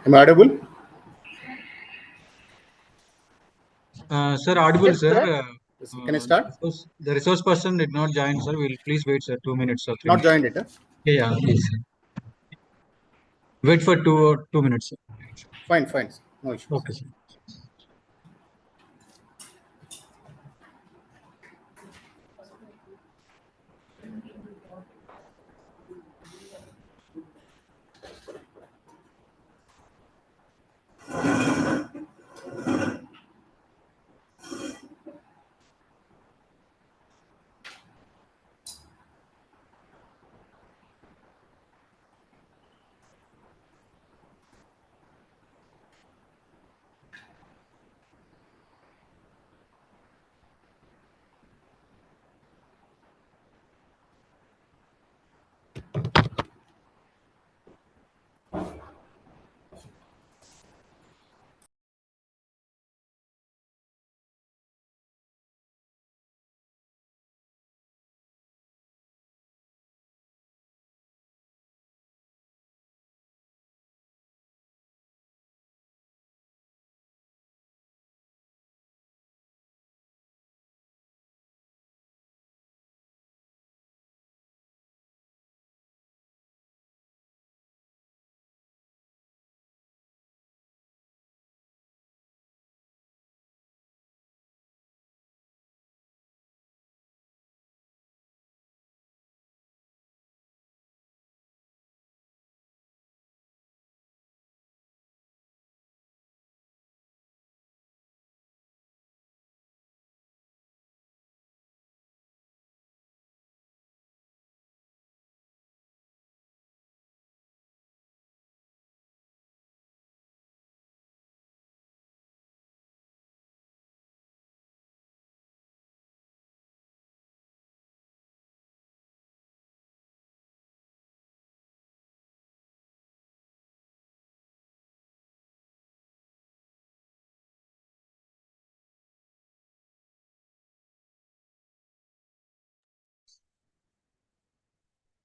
Am I audible? Sir, audible, Yes, sir. Yes, can I start? The resource person did not join, sir. Will please wait, sir. 2 minutes or 3 Not minutes. joined it. Huh? Yeah, please. Wait for 2 minutes, sir. Fine. No issues. Okay, sir.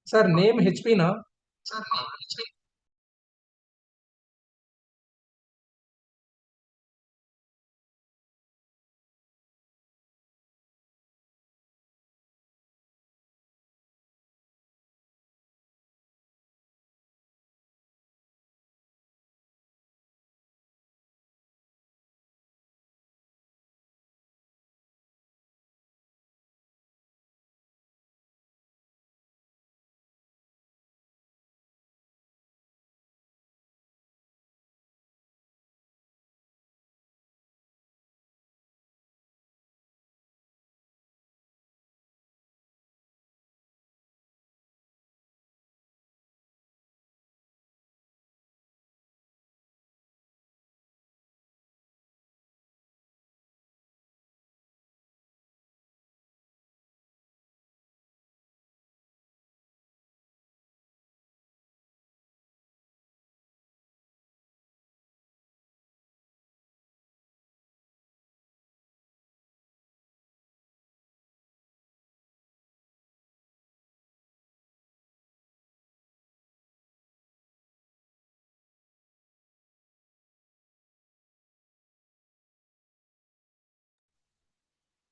Sir, name HP na?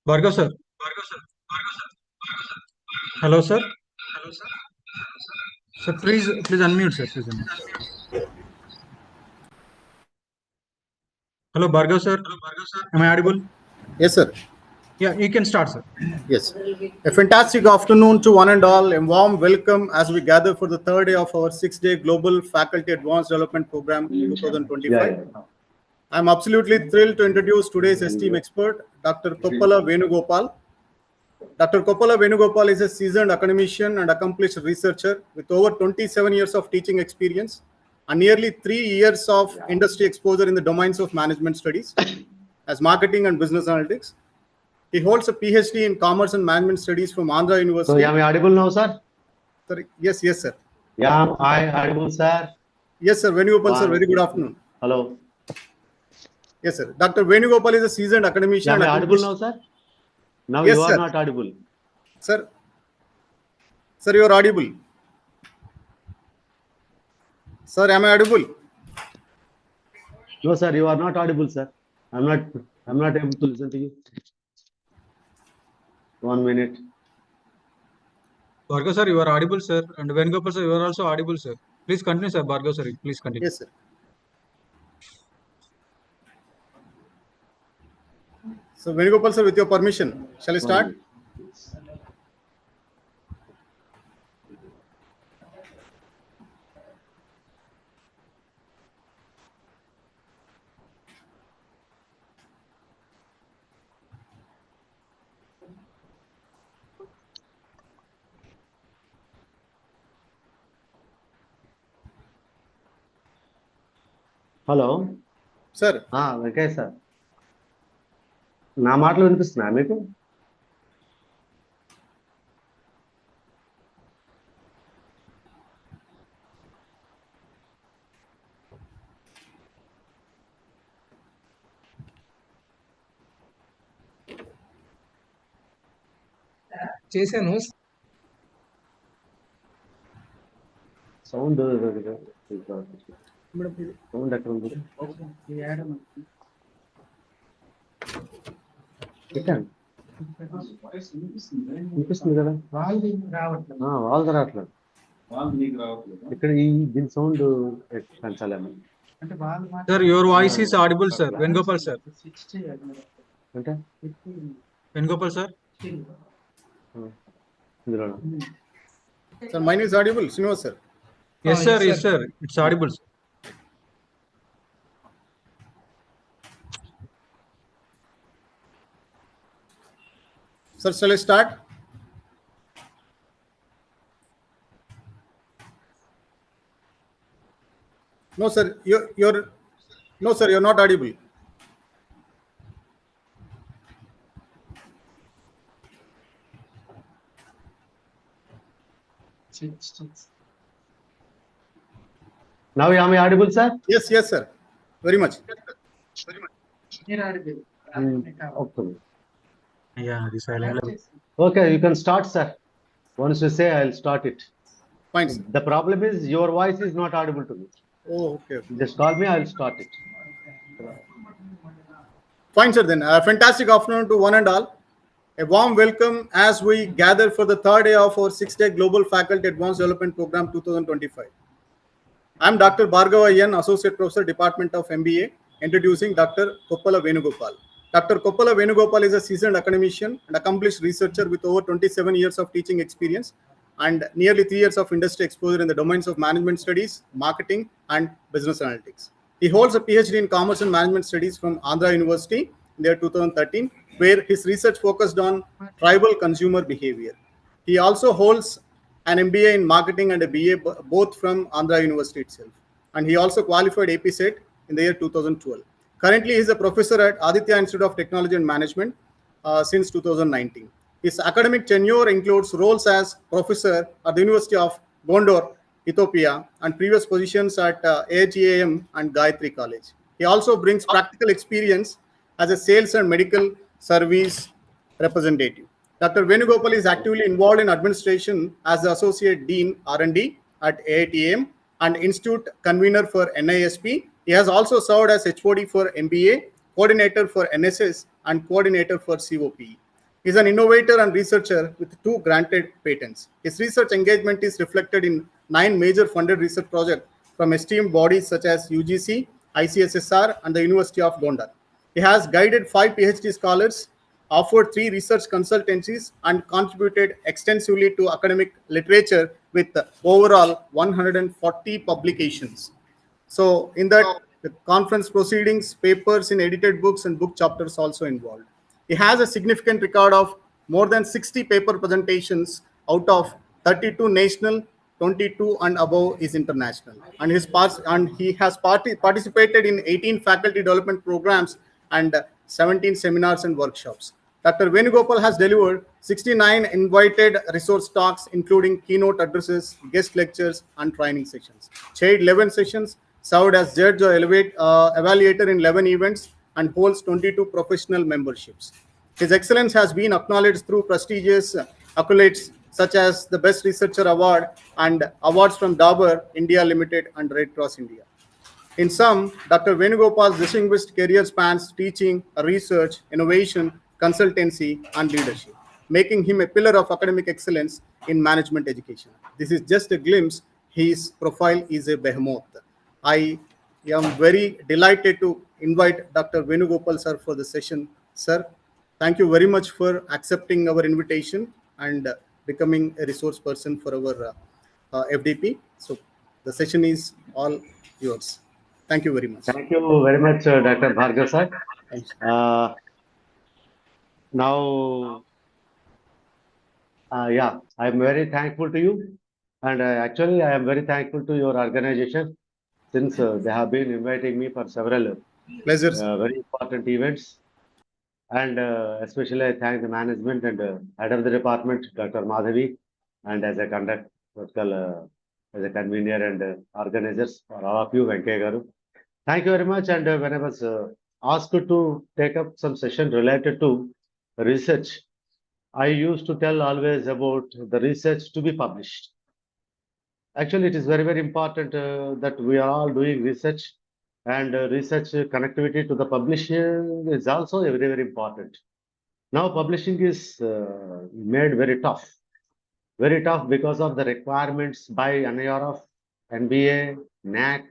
Bhargav, sir. Hello, sir. Sir, please unmute, sir. Please unmute. Hello, Bhargav, sir. Am I audible? Yes, sir. Yeah, you can start, sir. Yes. A fantastic afternoon to one and all. A warm welcome as we gather for the third day of our 6-day Global Faculty Advanced Development Program 2025. I'm absolutely thrilled to introduce today's esteemed expert, Dr. Koppala Venugopal. Dr. Koppala Venugopal is a seasoned academician and accomplished researcher with over 27 years of teaching experience and nearly 3 years of industry exposure in the domains of management studies as marketing and business analytics. He holds a PhD in Commerce and Management Studies from Andhra University. So, am I audible now, sir? Sorry. Yes, sir. Yeah, am I audible, sir? Yes, sir. Venugopal, sir. Very good afternoon. Hello. Yes, sir. Dr. Venugopal is a seasoned academician. Am I audible now, sir? Now Yes, you are sir. not audible. Sir, you are audible. Sir, am I audible? No, sir, you are not audible, sir. I'm not able to listen to you. 1 minute. Bhargav sir, you are audible, sir. And Venugopal sir, you are also audible, sir. Please continue, sir. Bhargav sir, please continue. Yes, sir. So Venugopal sir, with your permission, shall I 1 start? minute. Hello sir Venkaiah sir నా మాటలు వినిపిస్తున్నా మీకు చేశాను. Sound sound ఎక్కడ ఉంది పెట్టాను వినిపిస్తుంది కదా వాళ్ళది రావట్లేదు ఇక్కడ ఈ దీని sound పెంచాలేమో Sir, your voice is audible, sir. Venugopal sir. అంటే Venugopal sir. ఇందులో sir, mine is audible, Srinivas sir. Yes, sir. Yes, sir. It's audible, sir. Sir, shall I start? No, sir. No, sir. You're not audible. Now am I audible, sir? Yes, yes, sir. Very much. Okay. Yeah, the silent level. Okay, you can start, sir. Once you say, I'll start it. Fine, sir. The problem is your voice is not audible to me. Oh, okay. Just call me, I'll start it. Fine, sir. Then, fantastic afternoon to one and all. A warm welcome as we gather for the third day of our 6-day Global Faculty Advanced Development Program 2025. I'm Dr. Bhargava Iyen, Associate Professor, Department of MBA, introducing Dr. Koppala Venugopal. Dr. Koppala Venugopal is a seasoned academician and accomplished researcher with over 27 years of teaching experience and nearly 3 years of industry exposure in the domains of management studies, marketing, and business analytics. He holds a PhD in Commerce and Management Studies from Andhra University in the year 2013, where his research focused on tribal consumer behavior. He also holds an MBA in marketing and a BA both from Andhra University itself. And he also qualified APSET in the year 2012. Currently, he is a professor at Aditya Institute of Technology and Management since 2019. His academic tenure includes roles as professor at the University of Bangalore, Ethiopia, and previous positions at AHEAM and Gayatri College. He also brings practical experience as a sales and medical service representative. Dr. Venugopal is actively involved in administration as the Associate Dean R&D at AITM and Institute Convener for NISP. He has also served as HOD for MBA, Coordinator for NSS, and Coordinator for COPE. He is an innovator and researcher with 2 granted patents. His research engagement is reflected in 9 major funded research projects from esteemed bodies such as UGC, ICSSR, and the University of Gondar. He has guided 5 PhD scholars, offered 3 research consultancies, and contributed extensively to academic literature with overall 140 publications. So in that, the conference proceedings, papers in edited books, and book chapters also involved. He has a significant record of more than 60 paper presentations out of 32 national, 22 and above is international. And he has participated in 18 faculty development programs and 17 seminars and workshops. Dr. Venugopal has delivered 69 invited resource talks, including keynote addresses, guest lectures, and training sessions. Chaired 11 sessions, served as judge or evaluator in 11 events, and holds 22 professional memberships. His excellence has been acknowledged through prestigious accolades such as the Best Researcher Award and awards from Dabur India Limited and Red Cross India. In sum, Dr. Venugopal's distinguished career spans teaching, research, innovation, consultancy, and leadership, making him a pillar of academic excellence in management education. This is just a glimpse. His profile is a behemoth. I am very delighted to invite Dr. Venugopal sir for the session. Sir, thank you very much for accepting our invitation and becoming a resource person for our FDP. So the session is all yours. Thank you very much. Thank you very much, Dr. Bhargav sir. Thank you. Now, yeah, I'm very thankful to you. And actually, I am very thankful to your organization since they have been inviting me for several Pleasure, sir. very important events. And especially, I thank the management and head of the department, Dr. Madhavi, and as a as a convener and organizers for all of you, Venkaya Garu. Thank you very much. And when I was asked to take up some session related to research, I used to tell always about the research to be published. Actually, it is very, very important that we are all doing research, and research connectivity to the publishing is also very, very important. Now, publishing is made very tough because of the requirements by NIRF, NBA, NAC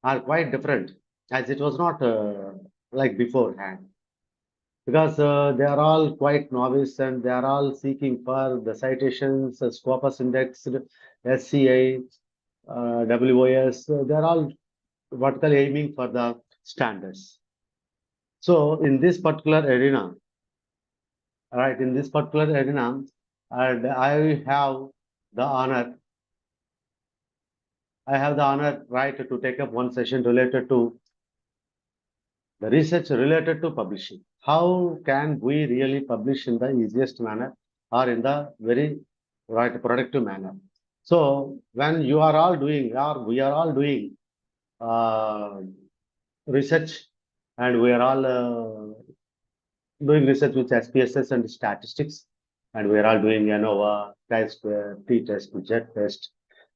are quite different, as it was not like beforehand. Because they are all quite novice and they are all seeking for the citations, Scopus Index, SCA, WOS, they're all vertically aiming for the standards. So in this particular arena, right, in this particular arena, and I have the honor, right, to take up one session related to the research related to publishing. How can we really publish in the easiest manner or in the very right productive manner? So when you are all doing, or we are all doing research, and we are all doing research with SPSS and statistics, and we are all doing ANOVA, chi-square, t-test, z-test,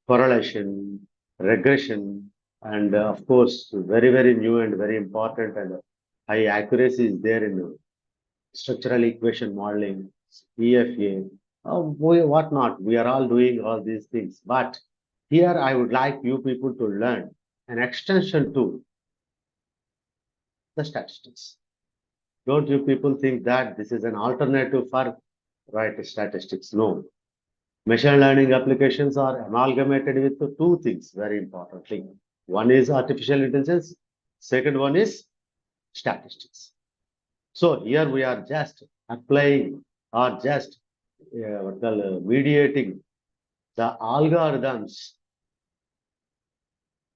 correlation, regression, and of course, very, very new and very important and high accuracy is there in structural equation modeling, EFA, what not. We are all doing all these things. But here I would like you people to learn an extension to the statistics. Don't you people think that this is an alternative for right statistics? No. Machine learning applications are amalgamated with the two things very importantly. One is artificial intelligence, second one is statistics. So here we are just applying or just mediating the algorithms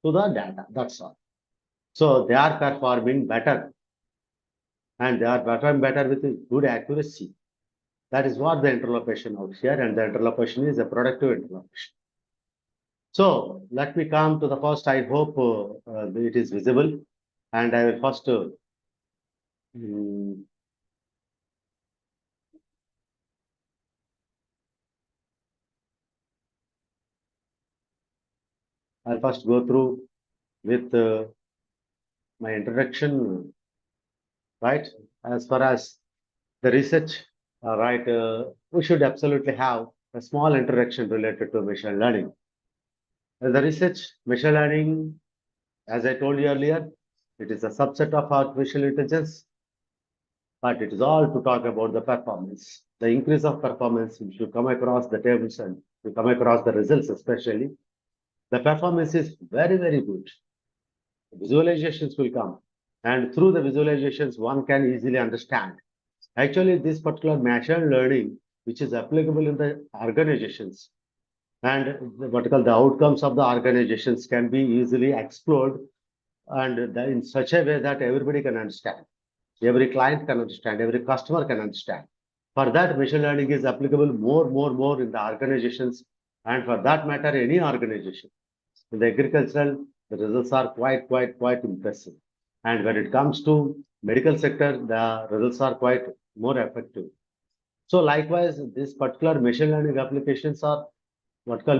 to the data. That's all. So they are performing better, and they are performing better with good accuracy. That is what the interlopation out here, and the interlopation is a productive interlopation. So let me come to the first. I hope it is visible, and I will first I'll first go through with my introduction, right? As far as the research, right, we should absolutely have a small introduction related to machine learning. The research, machine learning, as I told you earlier, it is a subset of artificial intelligence, but it is all to talk about the performance, the increase of performance. If you come across the tables and you come across the results, especially, the performance is very, very good. Visualizations will come, and through the visualizations, one can easily understand. Actually, this particular machine learning, which is applicable in the organizations, and what the outcomes of the organizations can be easily explored, and in such a way that everybody can understand. Every client can understand, every customer can understand. For that, machine learning is applicable more in the organizations, and for that matter, any organization. In the agricultural, the results are quite impressive. And when it comes to medical sector, the results are quite more effective. So likewise, this particular machine learning applications are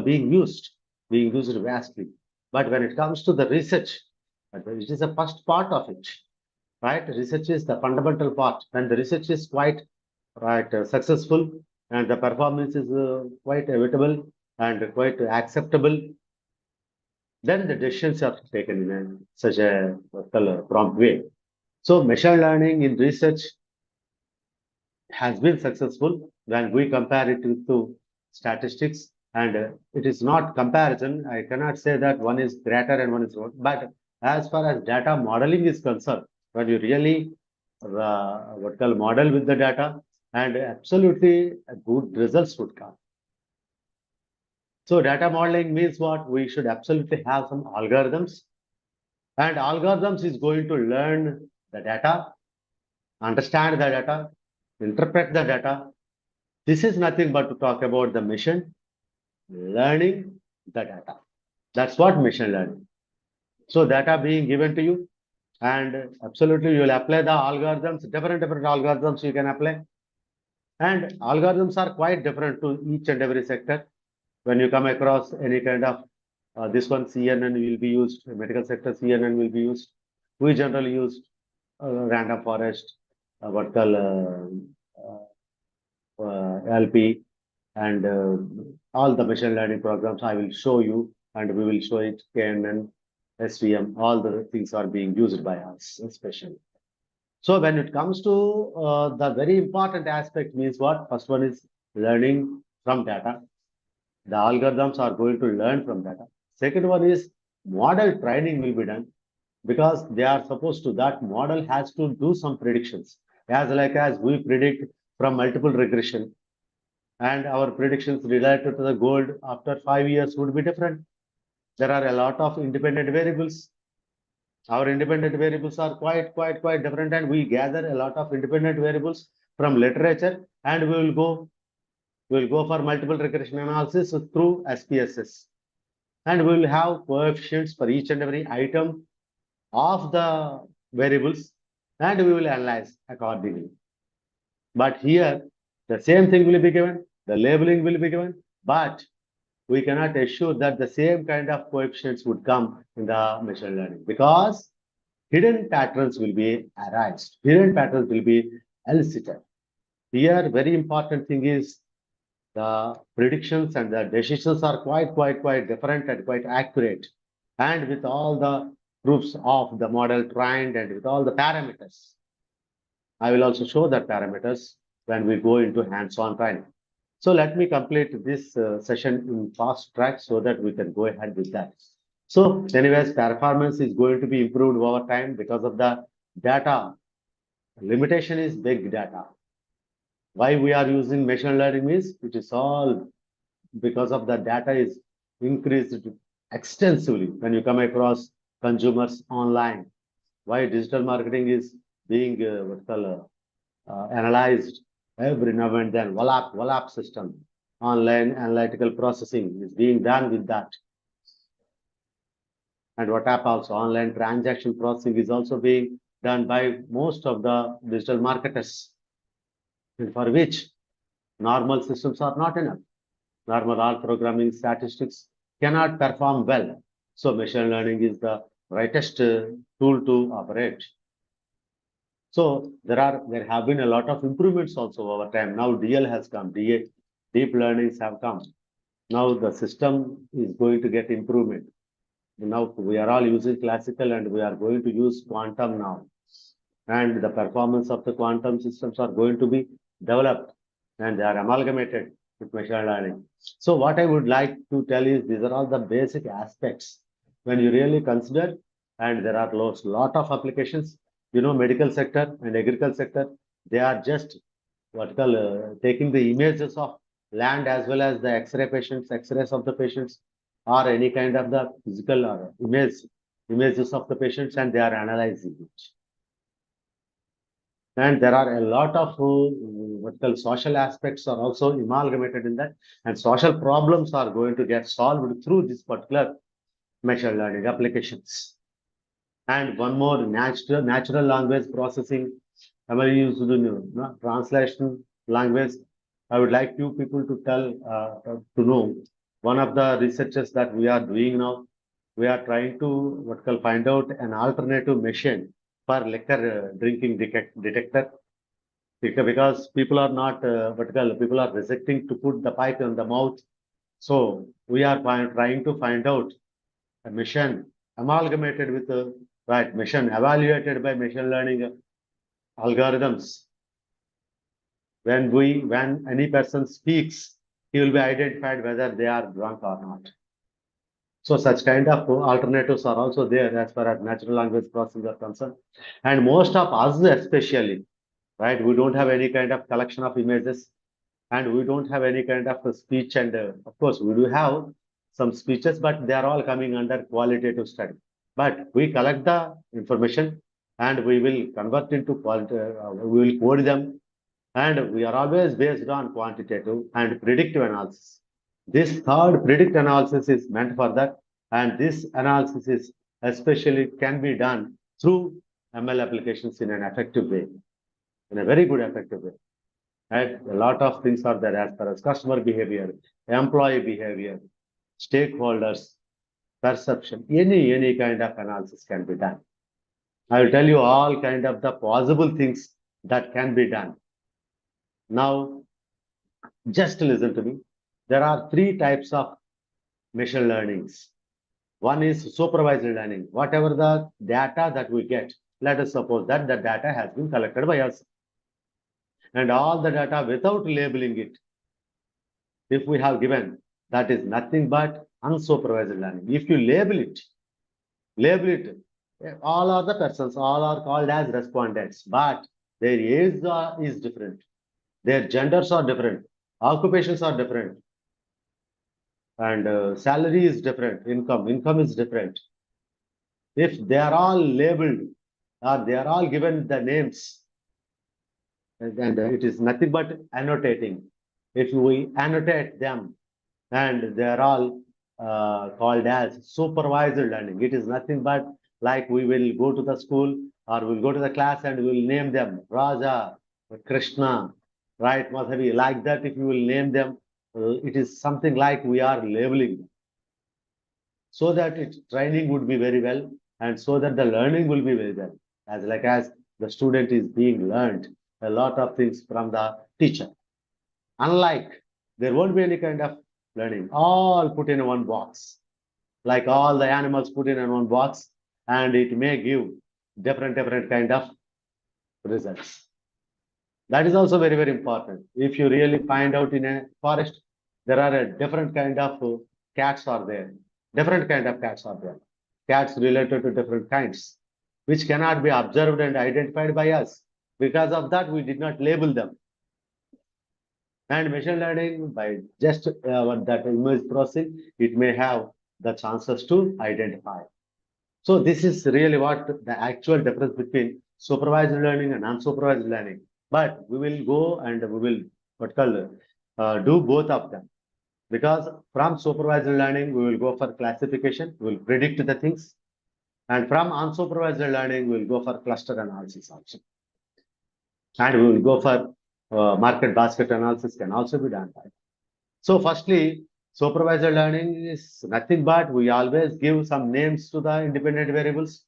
being used vastly. But when it comes to the research, which is the first part of it, right? Research is the fundamental part. When the research is quite successful and the performance is quite evitable and quite acceptable, then the decisions are taken in such a prompt way. So machine learning in research has been successful when we compare it to statistics, and it is not comparison. I cannot say that one is greater and one is not, but as far as data modeling is concerned, when you really model with the data, and absolutely good results would come. So data modeling means what? We should absolutely have some algorithms, and algorithms is going to learn the data, understand the data, interpret the data. This is nothing but to talk about the machine learning the data. That's what machine learning. So data being given to you, and absolutely you will apply the algorithms, different algorithms you can apply. And algorithms are quite different to each and every sector. When you come across any kind of this one, CNN will be used, medical sector CNN will be used. We generally use random forest, what call LP, and all the machine learning programs I will show you, and we will show it, KNN, SVM, all the things are being used by us, especially. So when it comes to the very important aspect means what? First one is learning from data. The algorithms are going to learn from data. Second one is model training will be done, because they are supposed to, that model has to do some predictions, as we predict from multiple regression, and our predictions related to the gold after 5 years would be different. There are a lot of independent variables. Our independent variables are quite different, and we gather a lot of independent variables from literature, and we will go for multiple regression analysis through SPSS, and we will have coefficients for each and every item of the variables, and we will analyze accordingly. But here, the same thing will be given, the labeling will be given, but we cannot assure that the same kind of coefficients would come in the machine learning, because hidden patterns will be arised, hidden patterns will be elicited. Here, very important thing is the predictions and the decisions are quite different and quite accurate, and with all the proofs of the model trained and with all the parameters. I will also show the parameters when we go into hands-on training. So let me complete this session in fast track so that we can go ahead with that. So anyways, performance is going to be improved over time because of the data. Limitation is big data. Why we are using machine learning is, it is all because of the data is increased extensively when you come across consumers online. Why digital marketing is being analyzed every now and then. WALAP system, online analytical processing is being done with that. And WhatsApp also, online transaction processing is also being done by most of the digital marketers, for which normal systems are not enough. Normal R programming statistics cannot perform well. So machine learning is the rightest tool to operate. So there have been a lot of improvements also over time. Now DL has come, deep learnings have come. Now the system is going to get improvement. Now we are all using classical and we are going to use quantum now. And the performance of the quantum systems are going to be developed and they are amalgamated with machine learning. So what I would like to tell is these are all the basic aspects when you really consider, and there are a lot of applications. You know, medical sector and agriculture sector, they are just taking the images of land as well as the X-ray patients, X-rays of the patients, or any kind of the physical or images of the patients, and they are analyzing it. And there are a lot of social aspects are also amalgamated in that, and social problems are going to get solved through this particular machine learning applications. And one more, natural language processing. I will use the translation language. I would like you people to tell to know one of the researches that we are doing now. we are trying to find out an alternative machine for liquor drinking detector, because people are not people are resisting to put the pipe in the mouth. So we are trying to find out a machine amalgamated with machine evaluated by machine learning algorithms. When any person speaks, he will be identified whether they are drunk or not. So such kind of alternatives are also there as far as natural language processing are concerned. And most of us especially, right, we don't have any kind of collection of images, and we don't have any kind of speech. And of course, we do have some speeches, but they are all coming under qualitative study. But we collect the information and we will convert into we will code them, and we are always based on quantitative and predictive analysis. This third predict analysis is meant for that, and this analysis is especially can be done through ML applications in an effective way, in a very good effective way. And a lot of things are there as far as customer behavior, employee behavior, stakeholders, perception, any kind of analysis can be done. I will tell you all kind of the possible things that can be done. Now, just listen to me. There are three types of machine learnings. One is supervised learning. Whatever the data that we get, let us suppose that the data has been collected by us. And all the data without labeling it, if we have given, that is nothing but unsupervised learning. If you label it, all are the persons, all are called as respondents, but their age is different. Their genders are different. Occupations are different. And salary is different. Income is different. If they are all labeled or they are all given the names, and it is nothing but annotating. If we annotate them, and they are all called as supervised learning, it is nothing but like we will go to the school or we'll go to the class and we'll name them Raja, Krishna, right, Madhavi, like that. If you will name them, it is something like we are labeling them, so that its training would be very well, and so that the learning will be very well, as the student is being learned a lot of things from the teacher. Unlike, there won't be any kind of learning, all put in one box, like all the animals put in one box, and it may give different kind of results. That is also very important. If you really find out in a forest, there are a different kind of cats are there. Different kind of cats are there. Cats related to different kinds, which cannot be observed and identified by us. Because of that, we did not label them. And machine learning, by just that image processing, it may have the chances to identify. So this is really what the actual difference between supervised learning and unsupervised learning. But we will go and we will do both of them. Because from supervised learning, we will go for classification, we will predict the things. And from unsupervised learning, we will go for cluster analysis also. And we will go for market basket analysis can also be done. Right? So firstly, supervised learning is nothing but we always give some names to the independent variables.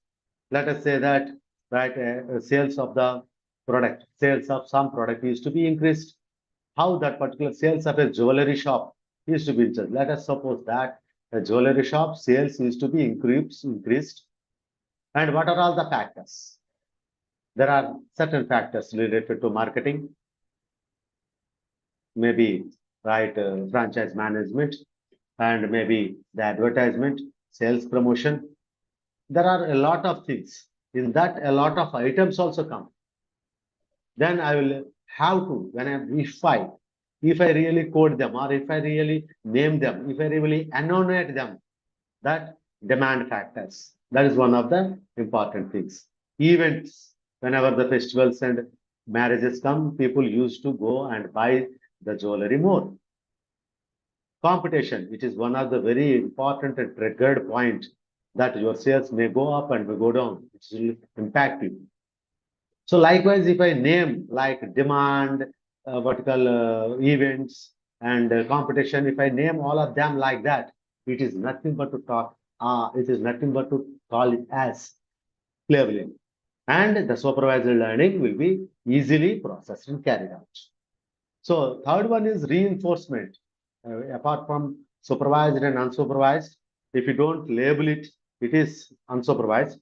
Let us say that sales of the product, sales of some product is to be increased. How that particular sales of a jewelry shop is to be increased. Let us suppose that a jewelry shop sales is to be increased. And what are all the factors? There are certain factors related to marketing, maybe franchise management, and maybe the advertisement, sales promotion. There are a lot of things. In that, a lot of items also come. Then I will have to, if I really code them, or if I really name them, if I really annotate them, that demand factors. That is one of the important things. Events, whenever the festivals and marriages come, people used to go and buy the jewelry more. Competition, it is one of the very important and triggered point that your sales may go up and may go down, which will impact you. So likewise, if I name like demand, events and competition, if I name all of them like that, it is nothing but to talk it is nothing but to call it as labeling. And the supervised learning will be easily processed and carried out. So third one is reinforcement. Apart from supervised and unsupervised, if you don't label it, it is unsupervised.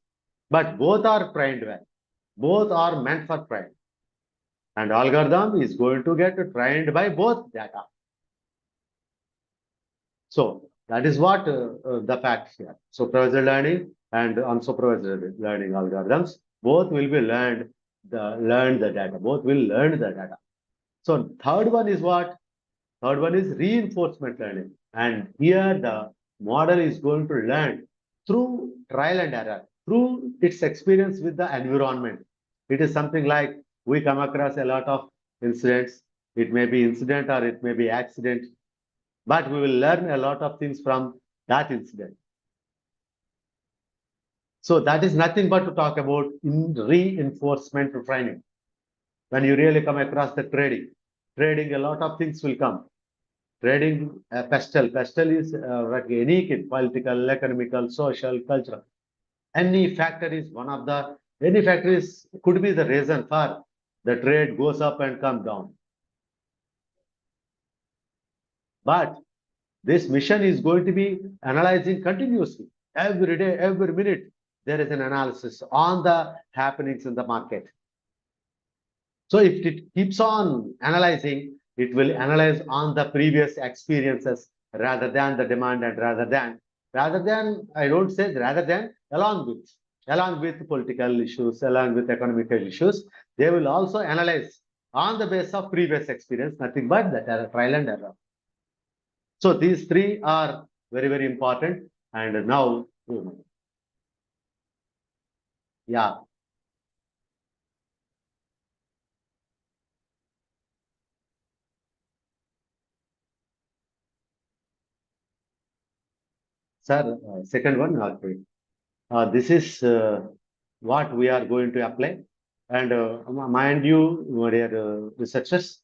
But both are trained well. Both are meant for train. And algorithm is going to get trained by both data. So that is what the fact here. Supervised learning and unsupervised learning algorithms both will be learn the data. Both will learn the data. So third one is what? Third one is reinforcement learning. And here the model is going to learn through trial and error, through its experience with the environment. It is something like we come across a lot of incidents. It may be incident or it may be accident, but we will learn a lot of things from that incident. So that is nothing but to talk about in reinforcement training. When you really come across the trading, a lot of things will come. Trading pestle is like any political, economical, social, cultural. Any factor is any factor is could be the reason for the trade goes up and come down. But this mission is going to be analyzing continuously. Every day, every minute, there is an analysis on the happenings in the market. So if it keeps on analyzing, it will analyze on the previous experiences rather than the demand and I don't say rather than, along with political issues, along with economical issues, they will also analyze on the basis of previous experience, nothing but that trial and error. So these three are very, very important. And now, yeah. Sir, second one, okay. This is what we are going to apply. And mind you, dear researchers,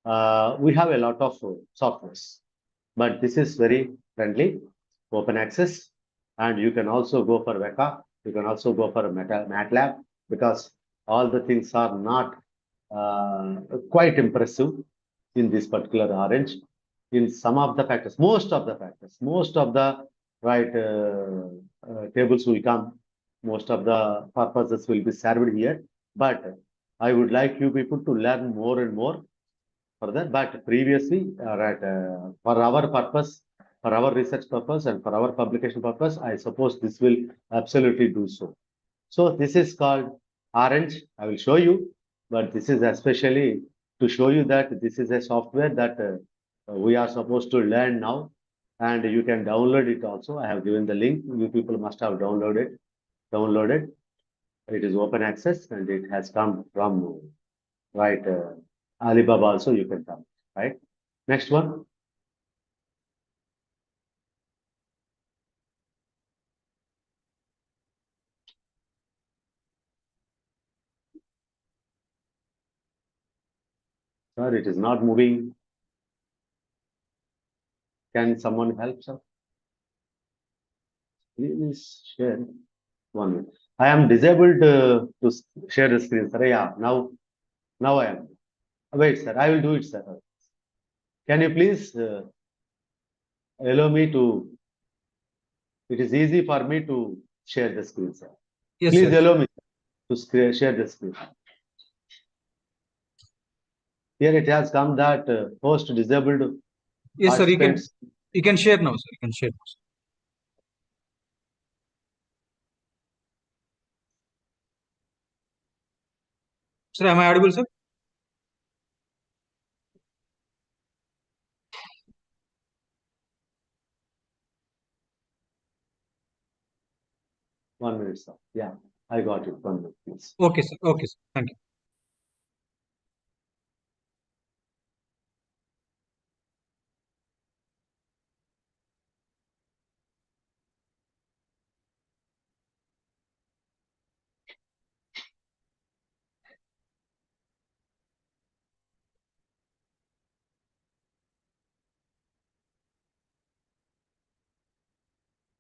we have a lot of softwares, but this is very friendly, open access, and you can also go for Weka, you can also go for MATLAB, because all the things are not quite impressive in this particular orange. In some of the factors, most of the right tables will come, most of the purposes will be served here, but I would like you people to learn more and more further. But previously, for our purpose, for our research purpose and for our publication purpose, I suppose this will absolutely do so. So this is called Orange. I will show you, but this is especially to show you that this is a software that we are supposed to learn now, and you can download it also. I have given the link. You people must have downloaded. It is open access and it has come from right Alibaba also. You can come right. Next one. Sir, it is not moving. Can someone help, sir? Please share. 1 minute. I am disabled to share the screen, sir. Yeah, now I am. Wait, sir. I will do it, sir. Can you please allow me to? It is easy for me to share the screen, sir. Yes, Please sir. allow me to share the screen. Here it has come that host disabled Yes, sir. participants. You can share now, sir. You can share now, sir. Sir, am I audible, sir? One minute, sir. Yeah, I got it. 1 minute, please. Okay, sir. Okay, sir. Thank you.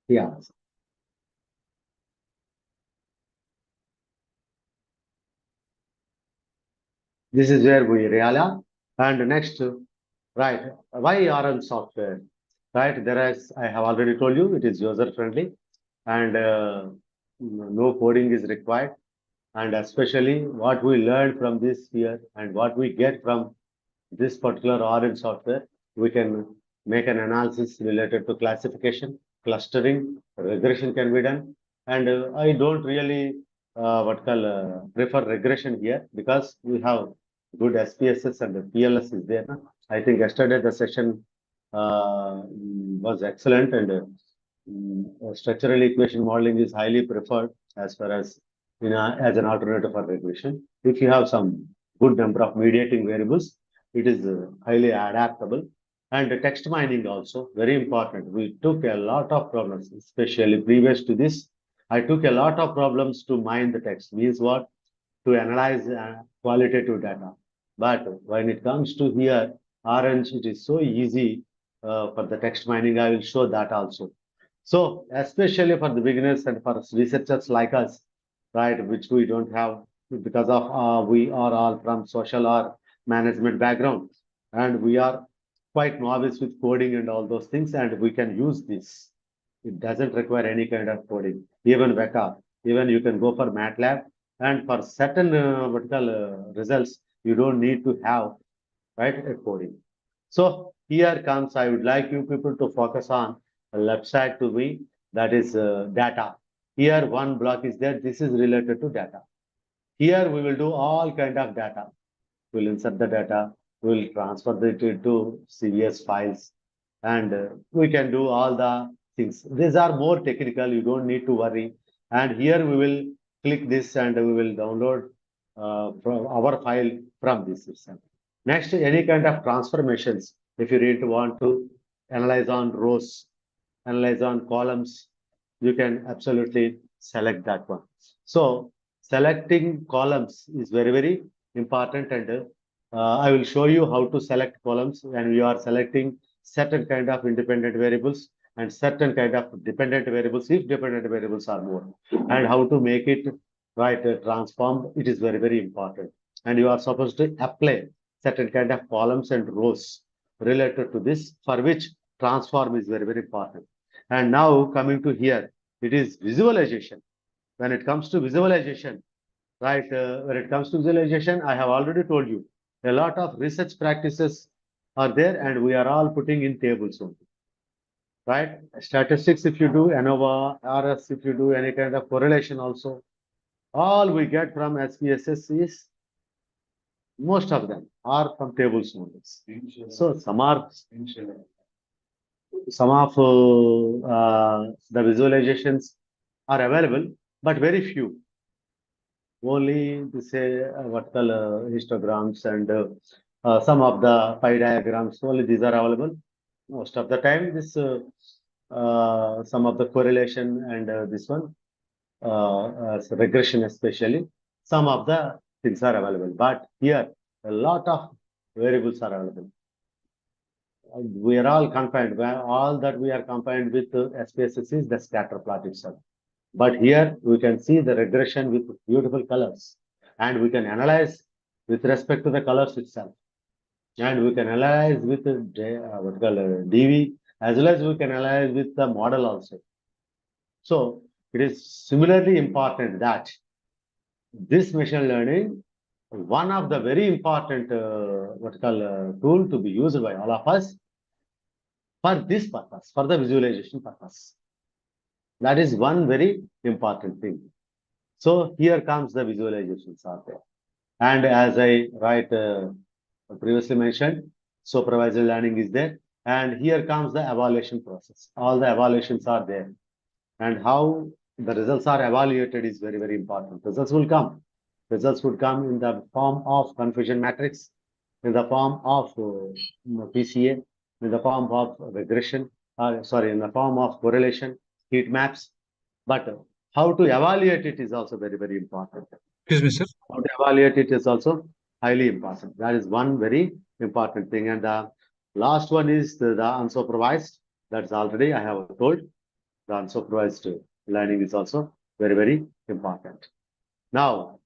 Yeah. This is where we realize. And next, right, why RM software? Right, there is, I have already told you, it is user friendly and no coding is required. And especially what we learned from this year and what we get from this particular RM software, we can make an analysis related to classification, clustering, regression can be done. And I don't really prefer regression here because we have good SPSS and the PLS is there. I think yesterday the session was excellent and structural equation modeling is highly preferred as far as as an alternative for regression. If you have some good number of mediating variables, it is highly adaptable. And the text mining also very important. We took a lot of problems, especially previous to this. I took a lot of problems to mine the text. Means what? To analyze qualitative data. But when it comes to here, Orange, it is so easy for the text mining. I will show that also. So, especially for the beginners and for researchers like us, right, which we don't have because of we are all from social or management background, and we are quite novice with coding and all those things, and we can use this. It doesn't require any kind of coding. Even Vector, even you can go for MATLAB, and for certain results, you don't need to have right a coding. So here comes, I would like you people to focus on the left side to me, that is data. Here one block is there, this is related to data. Here we will do all kind of data. We'll insert the data, we'll transfer it into CVS files, and we can do all the things. These are more technical, you don't need to worry. And here we will click this and we will download from our file from this system. Next, any kind of transformations, if you really want to analyze on rows, analyze on columns, you can absolutely select that one. So selecting columns is very, very important. And I will show you how to select columns when you are selecting certain kind of independent variables and certain kind of dependent variables, if dependent variables are more, and how to make it right transform. It is very, very important. And you are supposed to apply certain kind of columns and rows related to this, for which transform is very, very important. And now coming to here, it is visualization. When it comes to visualization, right, when it comes to visualization, I have already told you, a lot of research practices are there and we are all putting in tables only. Right? Statistics, if you do, ANOVA, RS, if you do any kind of correlation also, all we get from SPSS is most of them are from tables only. So some are some of the visualizations are available, but very few. Only to say what call histograms and some of the pie diagrams. Only these are available. Most of the time, this some of the correlation and this one regression especially. Some of the things are available, but here a lot of variables are available. We are all confined. All that we are confined with SPSS is the scatter plot itself. But here we can see the regression with beautiful colors, and we can analyze with respect to the colors itself. And we can analyze with what called DV, as well as we can analyze with the model also. So it is similarly important that this machine learning, one of the very important tool to be used by all of us for this purpose, for the visualization purpose. That is one very important thing. So here comes the visualizations are there. And as I previously mentioned, supervised learning is there. And here comes the evaluation process. All the evaluations are there. And how the results are evaluated is very, very important. Results will come. Results would come in the form of confusion matrix, in the form of PCA, in the form of regression, in the form of correlation, heat maps. But how to evaluate it is also very, very important. Excuse me, sir. How to evaluate it is also highly important. That is one very important thing. And the last one is the unsupervised. That's already I have told. The unsupervised learning is also very, very important. Now,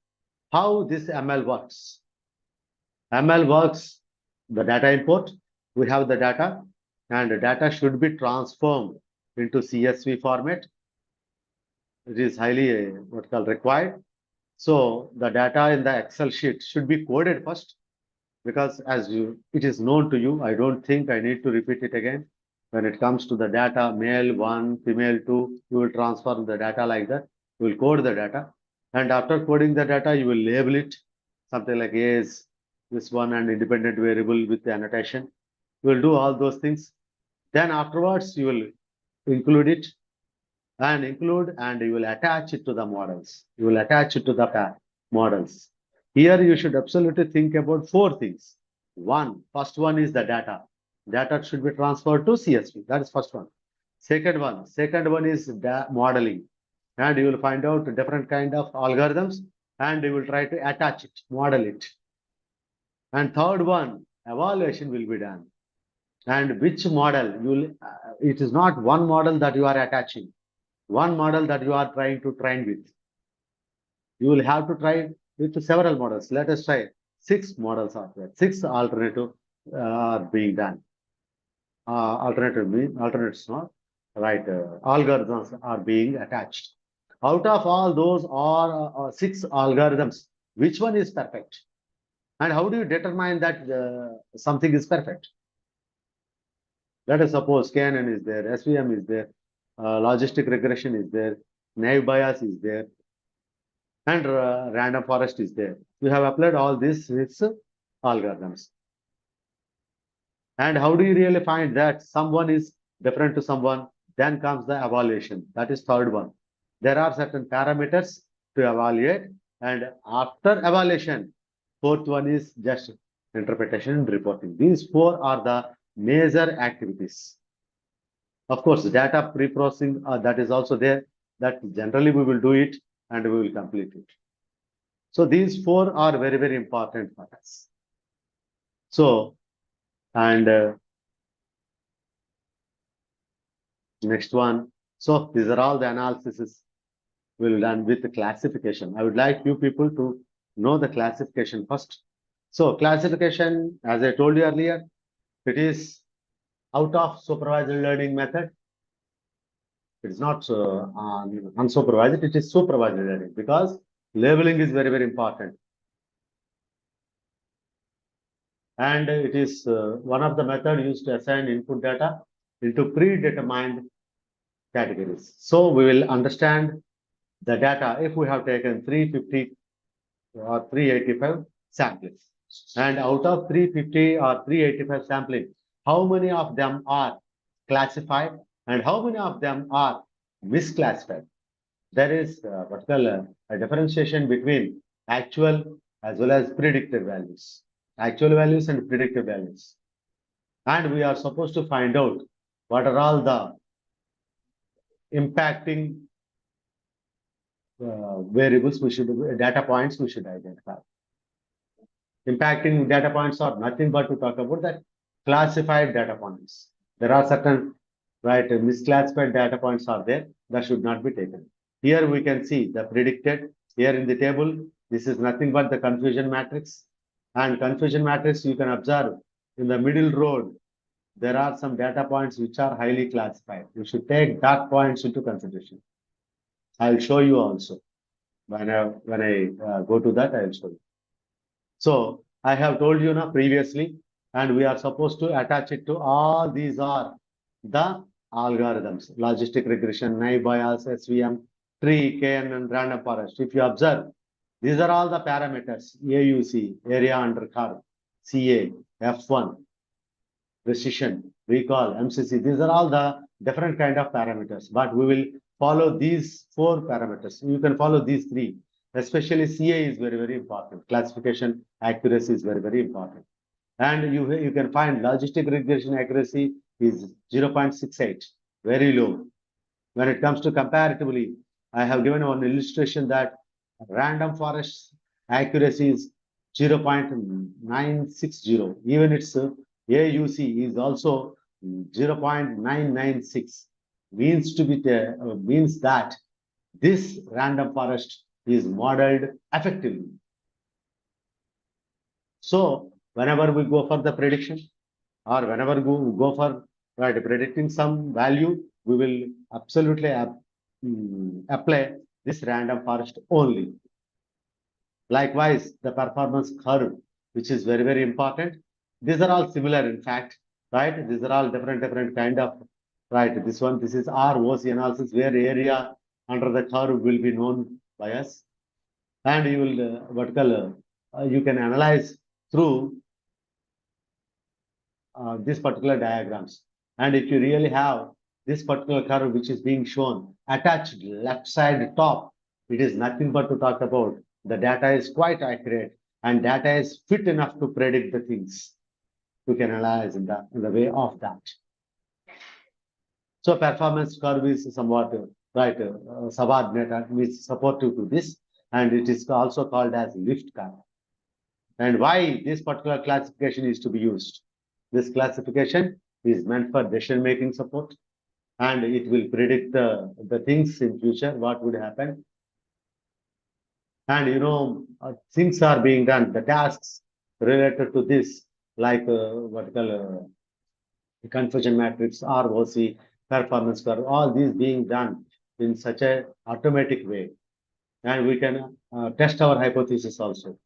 how this ML works? ML works, the data import, we have the data, and the data should be transformed into CSV format. It is highly what called required. So the data in the Excel sheet should be coded first, because as it is known to you, I don't think I need to repeat it again. When it comes to the data, male 1, female 2, you will transform the data like that. You will code the data. And after coding the data, you will label it something like A is this one and independent variable with the annotation. You will do all those things. Then afterwards, you will include it and you will attach it to the models. You will attach it to the models. Here you should absolutely think about 4 things. First one is the data. Data should be transferred to CSV. That is first one. Second one is modeling. And you will find out different kind of algorithms and you will try to attach it, model it. And third one, evaluation will be done. And which model it is not one model that you are attaching, one model that you are trying to train with. You will have to try with several models. Let us try 6 models are there. 6 alternative are being done. Alternatives not right. Algorithms are being attached. Out of all those are 6 algorithms, which one is perfect? And how do you determine that something is perfect? Let us suppose KNN is there, SVM is there, logistic regression is there, naive bias is there, and random forest is there. You have applied all these algorithms. And how do you really find that someone is different to someone? Then comes the evaluation. That is third one. There are certain parameters to evaluate, and after evaluation, fourth one is just interpretation and reporting. These 4 are the major activities. Of course, data pre-processing that is also there. That generally we will do it and we will complete it. So these 4 are very, very important for us. So, and next one. So these are all the analysis will done with the classification. I would like you people to know the classification first. So classification, as I told you earlier, it is out of supervised learning method. It is not unsupervised, it is supervised learning, because labeling is very, very important. And it is one of the methods used to assign input data into predetermined categories. So we will understand the data if we have taken 350 or 385 samples. And out of 350 or 385 sampling, how many of them are classified and how many of them are misclassified? There is what called a differentiation between actual as well as predicted values. Actual values and predicted values. And we are supposed to find out what are all the impacting variables data points we should identify. Impacting data points are nothing but to talk about that classified data points. There are certain misclassified data points are there that should not be taken. Here we can see the predicted here in the table. This is nothing but the confusion matrix, and confusion matrix you can observe in the middle row. There are some data points which are highly classified. You should take that points into consideration. I'll show you also when I go to that. I'll show you. So I have told you now previously, and we are supposed to attach it to all these are the algorithms: logistic regression, naive bias, SVM, tree, KNN, random forest. If you observe, these are all the parameters: AUC, area under curve, CA, F1, precision, recall, MCC. These are all the different kind of parameters, but we will follow these 4 parameters. You can follow these 3. Especially CA is very, very important. Classification accuracy is very, very important. And you can find logistic regression accuracy is 0.68, very low. When it comes to comparatively, I have given one illustration that random forest accuracy is 0.960. Even its AUC is also 0.996. means that this random forest is modeled effectively. So whenever we go for the prediction, or whenever we go for predicting some value, we will absolutely apply this random forest only. Likewise, the performance curve, which is very, very important. These are all similar, in fact, right? These are all different kind of, right? This is ROC analysis, where area under the curve will be known by us. And you will, you can analyze through these particular diagrams. And if you really have this particular curve, which is being shown attached left side top, it is nothing but to talk about the data is quite accurate and data is fit enough to predict the things you can analyze in the way of that. So performance curve is somewhat subordinate, means supportive to this, and it is also called as lift curve. And why this particular classification is to be used? This classification is meant for decision-making support, and it will predict the things in future, what would happen. And things are being done, the tasks related to this, like confusion matrix, ROC, performance curve, all these being done in such a automatic way. And we can test our hypothesis also.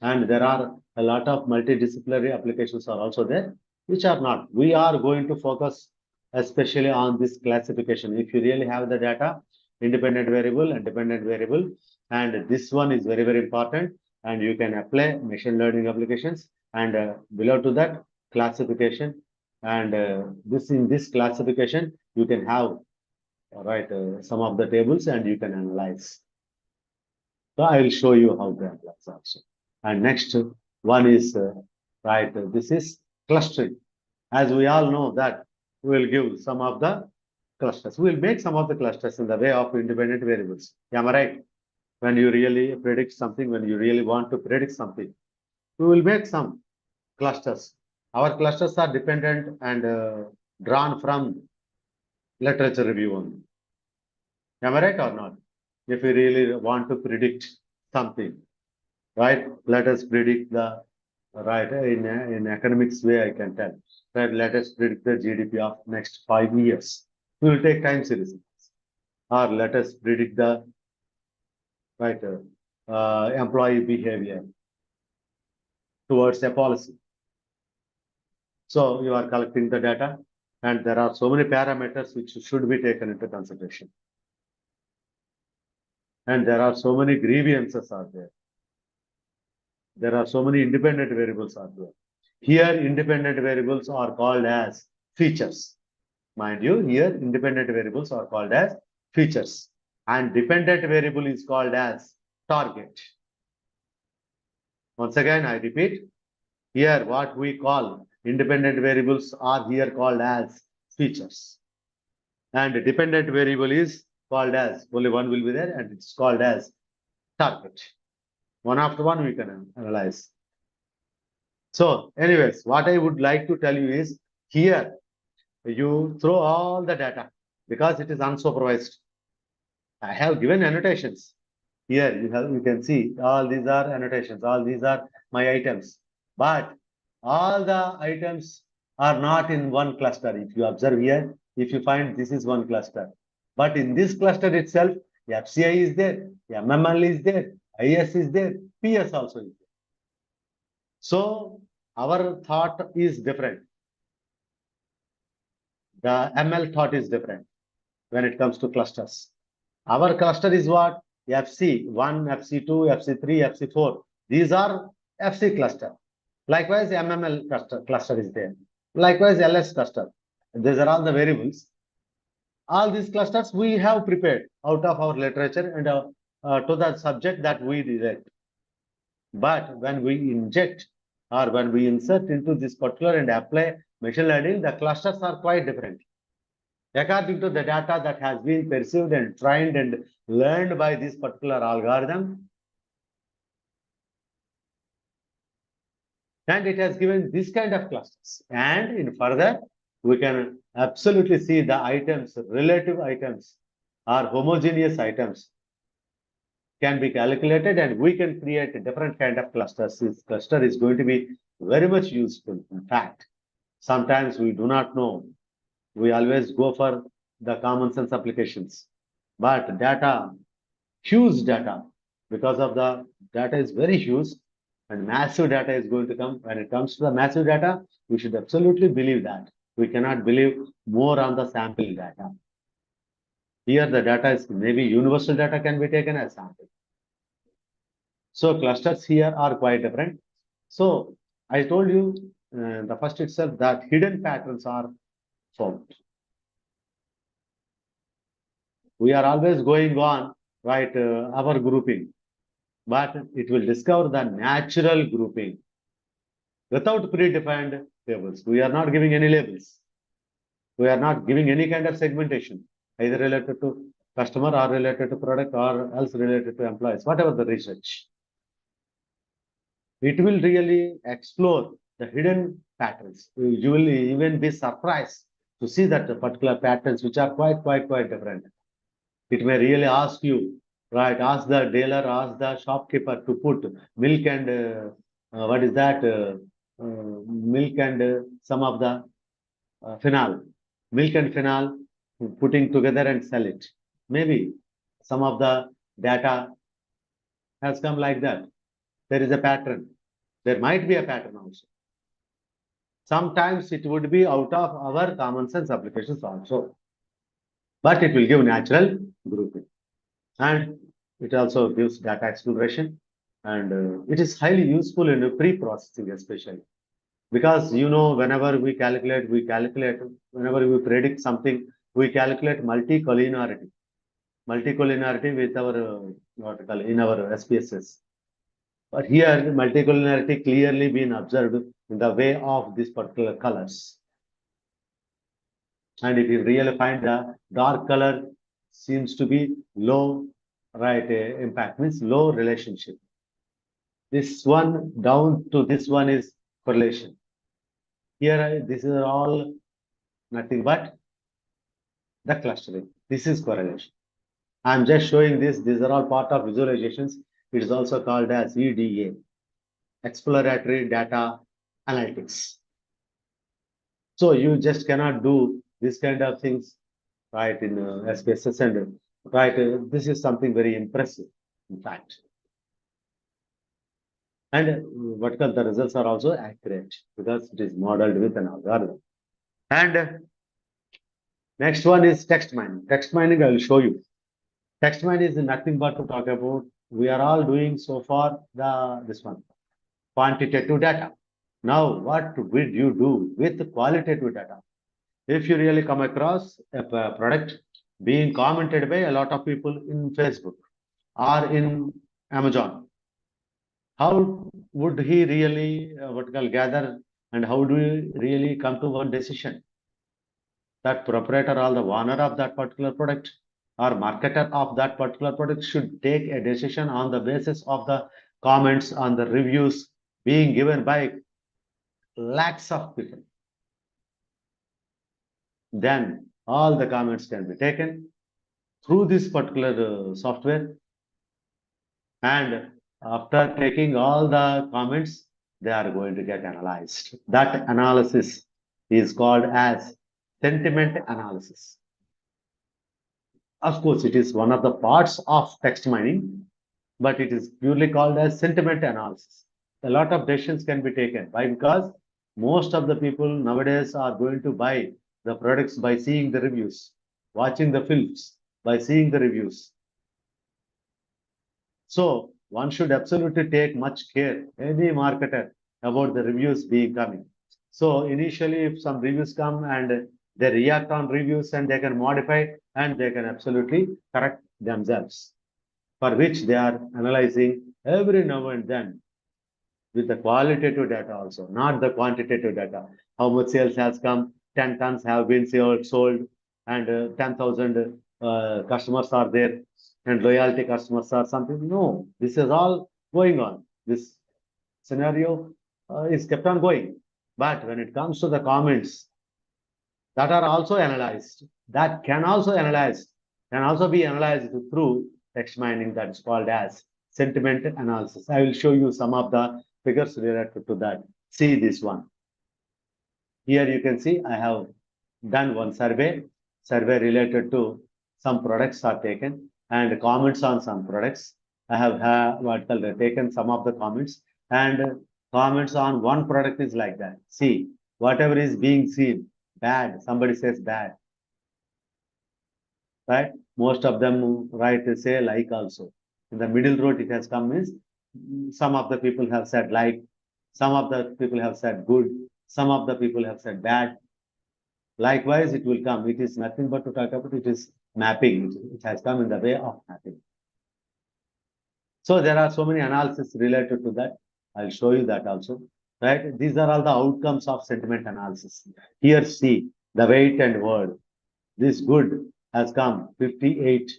And there are a lot of multidisciplinary applications are also there, which are not. We are going to focus especially on this classification. If you really have the data, independent variable and dependent variable, and this one is very, very important, and you can apply machine learning applications, and below to that classification, and in this classification, you can have some of the tables and you can analyze. So I will show you how to analyze also. And next one is, this is clustering. As we all know that we will give some of the clusters. We will make some of the clusters in the way of independent variables. Am I right? When you really predict something, when you really want to predict something, we will make some clusters. Our clusters are dependent and drawn from literature review only. Am I right or not? If we really want to predict something, right? Let us predict the in economics way I can tell. Right? Let us predict the GDP of next 5 years. We will take time series. Or let us predict the employee behavior towards a policy. So you are collecting the data, and there are so many parameters which should be taken into consideration. And there are so many grievances are there. There are so many independent variables are there. Here, independent variables are called as features. Mind you, here, independent variables are called as features. And dependent variable is called as target. Once again, I repeat, here what we call independent variables are here called as features. And dependent variable is called as, only one will be there, and it's called as target. One after one we can analyze. So anyways, what I would like to tell you is, here you throw all the data because it is unsupervised. I have given annotations. Here you can see all these are annotations, all these are my items. But all the items are not in one cluster. If you observe here, if you find this is one cluster. But in this cluster itself, FCI is there, MML is there, IS is there, PS also is there. So our thought is different. The ML thought is different when it comes to clusters. Our cluster is what? FC1, FC2, FC3, FC4. These are FC cluster. Likewise, MML cluster is there. Likewise, LS cluster. These are all the variables. All these clusters we have prepared out of our literature and to the subject that we direct. But when we inject or when we insert into this particular and apply machine learning, the clusters are quite different. According to the data that has been perceived and trained and learned by this particular algorithm, and it has given this kind of clusters. And in further, we can absolutely see the items, relative items or homogeneous items can be calculated, and we can create a different kind of clusters. This cluster is going to be very much useful. In fact, sometimes we do not know. We always go for the common sense applications, but data, huge data, because of the data is very huge and massive data is going to come. When it comes to the massive data, we should absolutely believe that. We cannot believe more on the sample data. Here the data is maybe universal data can be taken as sample. So clusters here are quite different. So I told you the first itself that hidden patterns are found. We are always going on, right, our grouping, but it will discover the natural grouping without predefined labels. We are not giving any labels. We are not giving any kind of segmentation, either related to customer or related to product or else related to employees, whatever the research. It will really explore the hidden patterns. You will even be surprised to see that the particular patterns which are quite different. It may really ask you, right? Ask the dealer, ask the shopkeeper to put milk and what is that? Milk and some of the phenol, milk and phenol, putting together and sell it. Maybe some of the data has come like that. There is a pattern. There might be a pattern also. Sometimes it would be out of our common sense applications also, but it will give natural grouping. And it also gives data exploration, and it is highly useful in pre-processing especially, because whenever we calculate, whenever we predict something, we calculate multicollinearity with our what we call in our SPSS. But here multicollinearity clearly been observed in the way of these particular colors. And if you really find the dark color seems to be low, right, impact means low relationship. This one down to this one is correlation. Here, this is all nothing but the clustering. This is correlation. I'm just showing this. These are all part of visualizations. It is also called as EDA, exploratory data analytics. So you just cannot do this kind of things, right, in SPSS, and right, this is something very impressive, in fact. And the results are also accurate because it is modeled with an algorithm. And next one is text mining. Text mining, I will show you. Text mining is nothing but to talk about. We are all doing so far this one, quantitative data. Now, what would you do with qualitative data? If you really come across a product being commented by a lot of people in Facebook or in Amazon, how would he really gather, and how do you really come to one decision? That proprietor or the owner of that particular product or marketer of that particular product should take a decision on the basis of the comments on the reviews being given by lakhs of people. Then all the comments can be taken through this particular software, and after taking all the comments, they are going to get analyzed. That analysis is called as sentiment analysis. Of course, it is one of the parts of text mining, but it is purely called as sentiment analysis. A lot of decisions can be taken. Why? Because most of the people nowadays are going to buy the products by seeing the reviews, watching the films, by seeing the reviews. So one should absolutely take much care, any marketer, about the reviews being coming. So initially, if some reviews come and they react on reviews, and they can modify and they can absolutely correct themselves, for which they are analyzing every now and then with the qualitative data also, not the quantitative data. How much sales has come, 10 tons have been sold, and 10,000 customers are there, and loyalty customers are something. No, this is all going on. This scenario is kept on going. But when it comes to the comments, that are also analyzed, that can also be analyzed through text mining, that is called as sentiment analysis. I will show you some of the figures related to that. See this one. Here you can see I have done one survey related to some products are taken and comments on some products. I have taken some of the comments, and comments on one product is like that. See, whatever is being seen, bad, somebody says bad, right? Most of them say like also. In the middle road it has come is some of the people have said like, some of the people have said good, some of the people have said bad. Likewise, it will come. It is nothing but to talk about, it is mapping. It has come in the way of mapping. So there are so many analysis related to that. I'll show you that also. Right? These are all the outcomes of sentiment analysis. Here, see the weight and word. This good has come 58.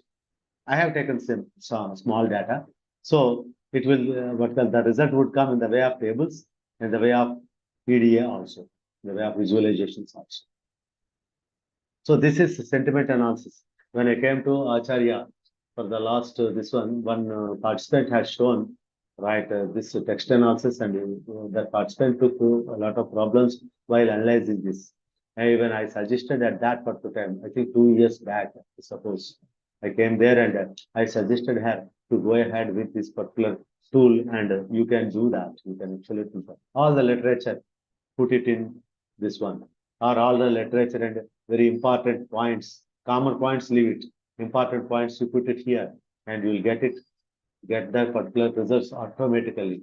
I have taken some small data. So it will, the result would come in the way of tables, in the way of PDA also, in the way of visualizations also. So this is sentiment analysis. When I came to Acharya for the last this one participant has shown this text analysis, and that participant took a lot of problems while analyzing this. Even I suggested at that particular time, I think 2 years back, suppose I came there and I suggested her to go ahead with this particular tool, and you can do that. You can actually do that. All the literature, put it in this one, or all the literature and very important points, common points, leave it. Important points, you put it here, and you will get the particular results automatically.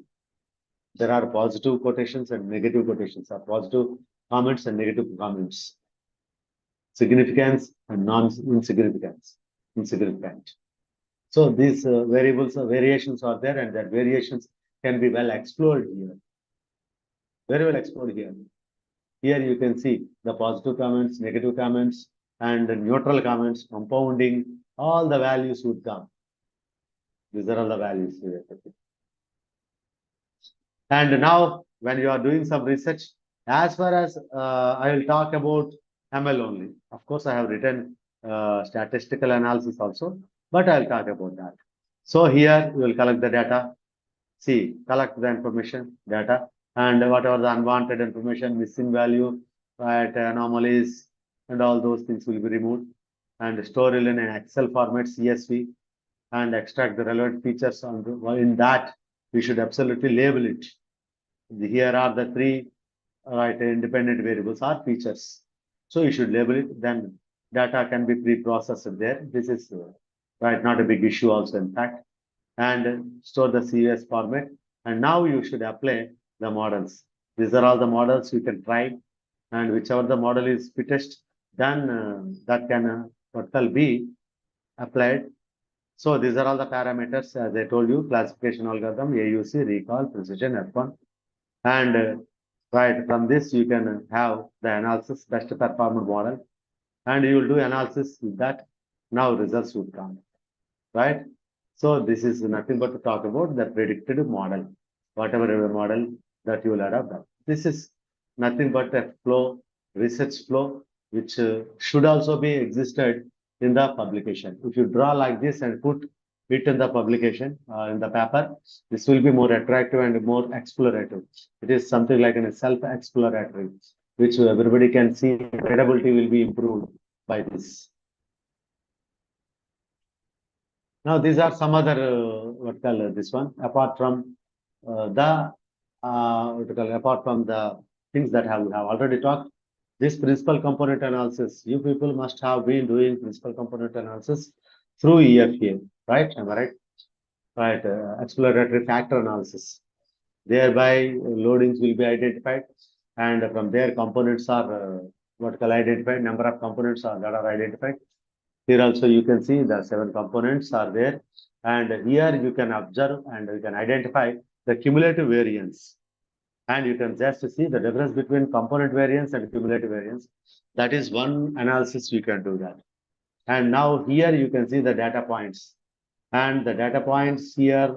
There are positive quotations and negative quotations, or positive comments and negative comments, significance and non-insignificance, insignificant. So these variables, variations are there, and that variations can be well explored here. Very well explored here. Here you can see the positive comments, negative comments, and neutral comments, compounding, all the values would come. These are all the values here. And now, when you are doing some research, as far as I will talk about ML only. Of course, I have written statistical analysis also, but I'll talk about that. So here you will collect the data. See, collect the information, data, and whatever the unwanted information, missing value, anomalies, and all those things will be removed, and store it in an Excel format, CSV, and extract the relevant features. In that, we should absolutely label it. Here are the three independent variables or features. So you should label it. Then data can be pre-processed there. This is not a big issue also, in fact. And store the CSV format. And now you should apply the models. These are all the models you can try, and whichever the model is fittest, then that can be applied. So these are all the parameters, as I told you: classification algorithm, AUC, recall, precision, F1, and from this you can have the analysis, best performer model, and you will do analysis with that. Now results would come, right? So this is nothing but to talk about the predicted model, whatever model that you will adopt. This is nothing but a flow, research flow, which should also be existed in the publication. If you draw like this and put it in the publication, in the paper, this will be more attractive and more explorative. It is something like a self-exploratory, which everybody can see. Readability will be improved by this. Now, these are some other this one, apart from apart from the things that we have already talked. This principal component analysis, you people must have been doing principal component analysis through EFA, right? Am I right? Right, exploratory factor analysis. Thereby, loadings will be identified, and from there, components are identified. Number of components that are identified. Here also you can see the 7 components are there, and here you can observe and you can identify the cumulative variance, and you can just see the difference between component variance and cumulative variance. That is one analysis you can do that. And now here you can see the data points, and the data points here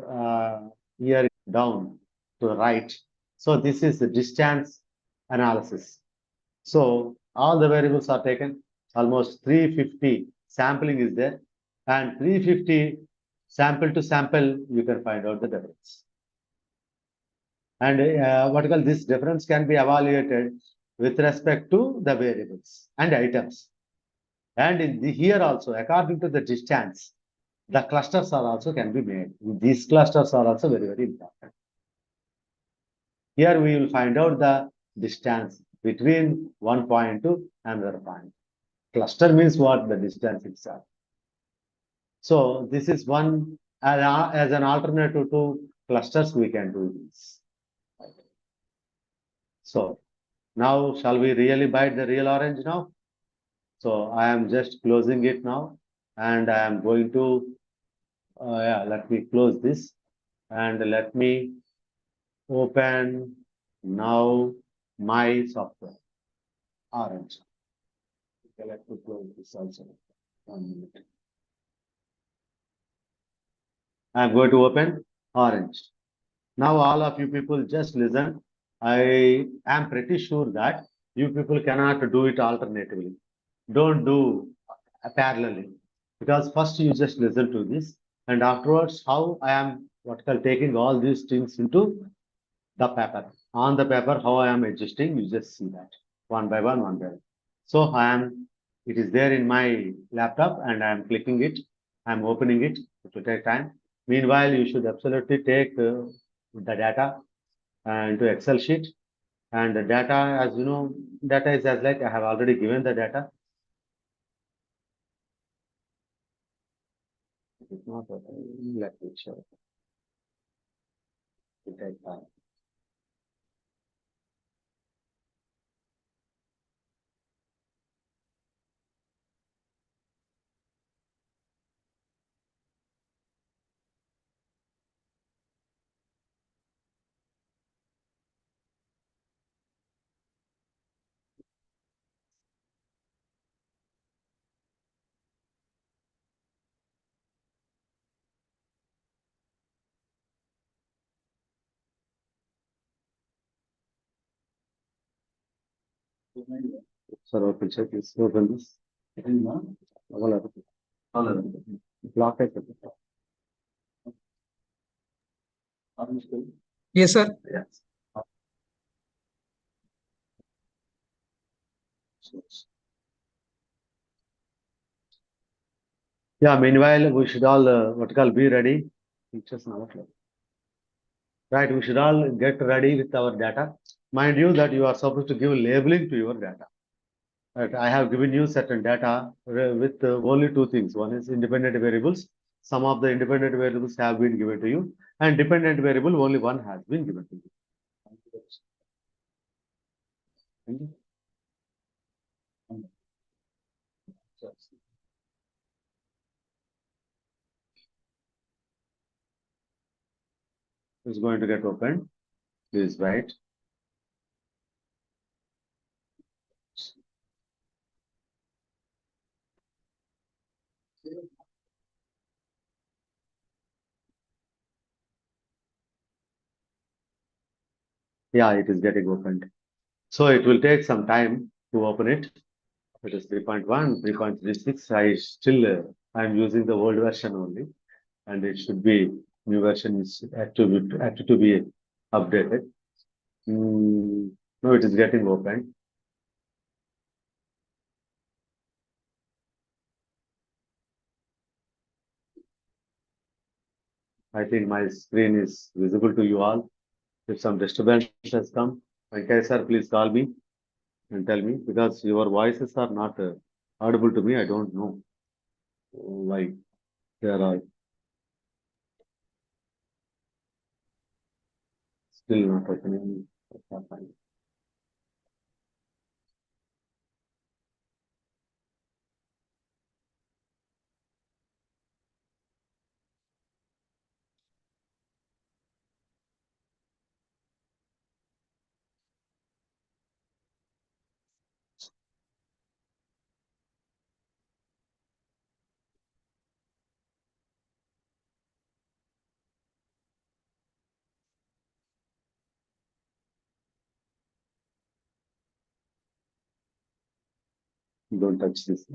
down to the right. So this is the distance analysis. So all the variables are taken. Almost 350 sampling is there, and 350 sample to sample, you can find out the difference. And what you call this difference can be evaluated with respect to the variables and items. And here also, according to the distance, the clusters are also can be made. These clusters are also very, very important. Here we will find out the distance between one point to another point. Cluster means what? The distance itself. So this is one, as an alternative to clusters, we can do this. So now shall we really bite the real orange now? So I am just closing it now, and I am going to, let me close this, and let me open now my software, Orange. Okay, let me close this also. 1 minute. I'm going to open Orange. Now all of you people just listen. I am pretty sure that you people cannot do it alternatively. Don't do parallelly, because first you just listen to this, and afterwards how I am taking all these things into the paper. On the paper, how I am adjusting, you just see that one by one, one by one. So it is there in my laptop, and I am clicking it. I am opening it. It will take time. Meanwhile, you should absolutely take the data into Excel sheet. And the data, as you know, data is as like I have already given the data. It is not open. Let me show. It will take time. Sir, open check this. Open this. Block it. Yes, sir. Yes. Yeah, meanwhile, we should all be ready. Pictures now. Right, we should all get ready with our data. Mind you that you are supposed to give labeling to your data. Right, I have given you certain data with only two things. One is independent variables. Some of the independent variables have been given to you, and dependent variable only one has been given to you. Thank you. It's going to get opened. Please write. Yeah, it is getting opened. So it will take some time to open it. It is 3.1, 3.36. I am using the old version only, and it should be new version is had to be updated. No, it is getting opened. I think my screen is visible to you all. If some disturbance has come, okay, sir, please call me and tell me, because your voices are not audible to me. I don't know why they are still not opening. Don't touch this.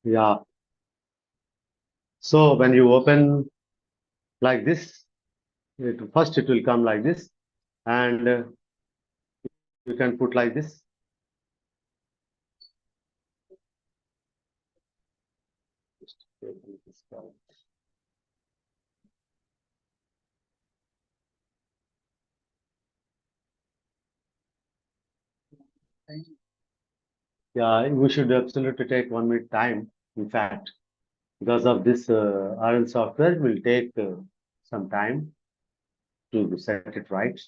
Yeah. So when you open like this, first it will come like this, and you can put like this. Yeah, we should absolutely take 1 minute time. In fact, because of this RL software, will take some time to set it right.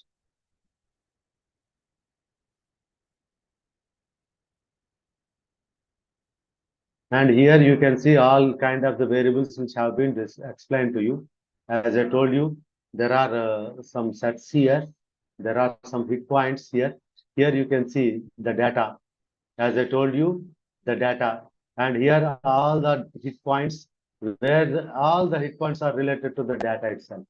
And here you can see all kind of the variables which have been explained to you. As I told you, there are some sets here. There are some hit points here. Here you can see the data. As I told you, the data. And here are all the hit points where all the hit points are related to the data itself.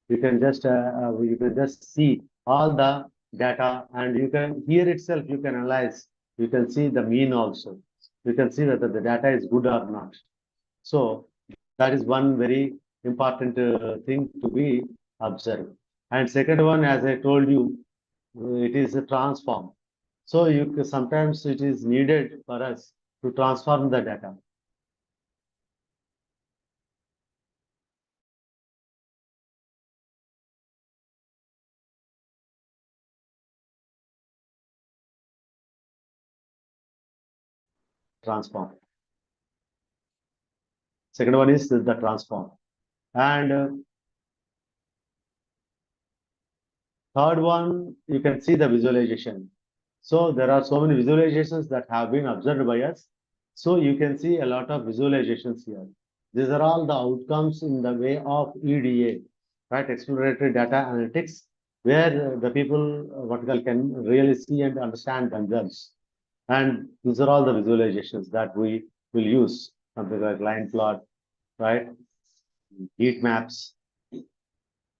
You can just see all the data, and you can here itself you can analyze. You can see the mean also. You can see whether the data is good or not. So that is one very important thing to be observed. And second one, as I told you, it is a transform. So sometimes it is needed for us to transform the data. Transform. Second one is the transform. And third one, you can see the visualization. So there are so many visualizations that have been observed by us. So you can see a lot of visualizations here. These are all the outcomes in the way of EDA, right? Exploratory data analytics, where the people vertical can really see and understand themselves. And these are all the visualizations that we will use, something like line plot, right? Heat maps,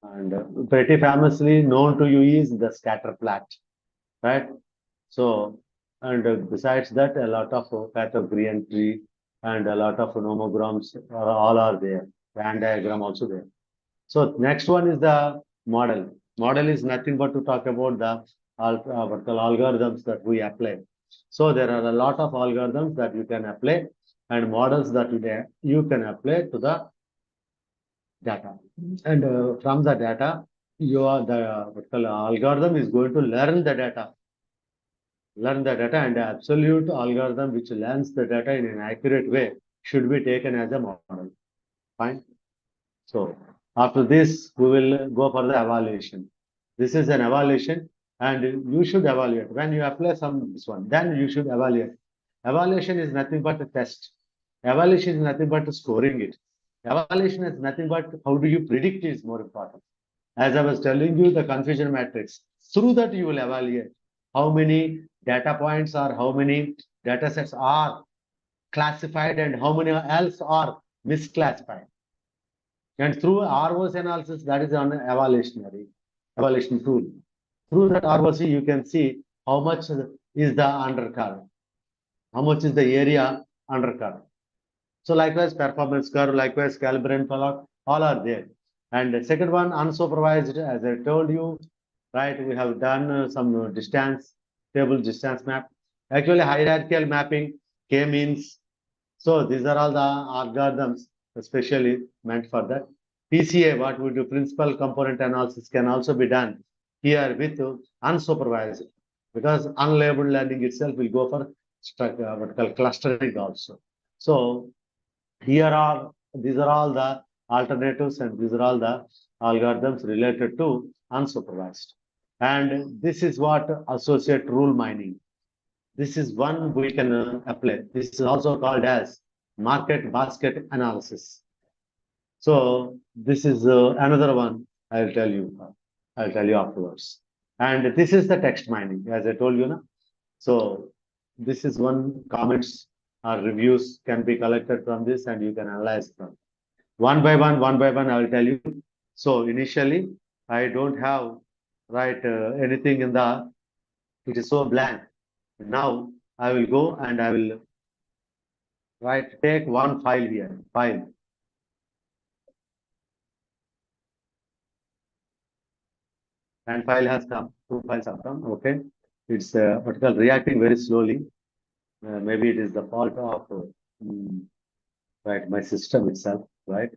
and pretty famously known to you is the scatter plot, right? So, and besides that, a lot of category tree and a lot of nomograms are all are there. Band diagram also there. So next one is the model. Model is nothing but to talk about the what call algorithms that we apply. So there are a lot of algorithms that you can apply and models that you can apply to the data. And from the data, the what call algorithm is going to learn the data. Learn the data, and the absolute algorithm which learns the data in an accurate way should be taken as a model. Fine. So after this, we will go for the evaluation. This is an evaluation, and you should evaluate. When you apply this one, then you should evaluate. Evaluation is nothing but a test. Evaluation is nothing but scoring it. Evaluation is nothing but how do you predict is more important. As I was telling you, the confusion matrix. Through that, you will evaluate how many data points or how many data sets are classified and how many else are misclassified. And through ROC analysis, that is an evaluation tool. Through that ROC, you can see how much is the undercurve, how much is the area undercurve. So likewise, performance curve, likewise, calibrate plot, all are there. And the second one, unsupervised, as I told you, right? We have done some table distance map. Actually, hierarchical mapping, K-means. So these are all the algorithms especially meant for that. PCA, what we do, principal component analysis, can also be done here with unsupervised, because unlabeled learning itself will go for what we call clustering also. So these are all the alternatives, and these are all the algorithms related to unsupervised. And this is what associate rule mining. This is one we can apply. This is also called as market basket analysis. So this is another one I'll tell you. I'll tell you afterwards. And this is the text mining, as I told you now. So this is one comments or reviews can be collected from this, and you can analyze from one by one, I will tell you. So initially, I don't have anything in the, it is so blank. Now I will go and I will take one file here, file. And file has come, two files have come, okay. It's what we call reacting very slowly. Maybe it is the fault of my system itself, right?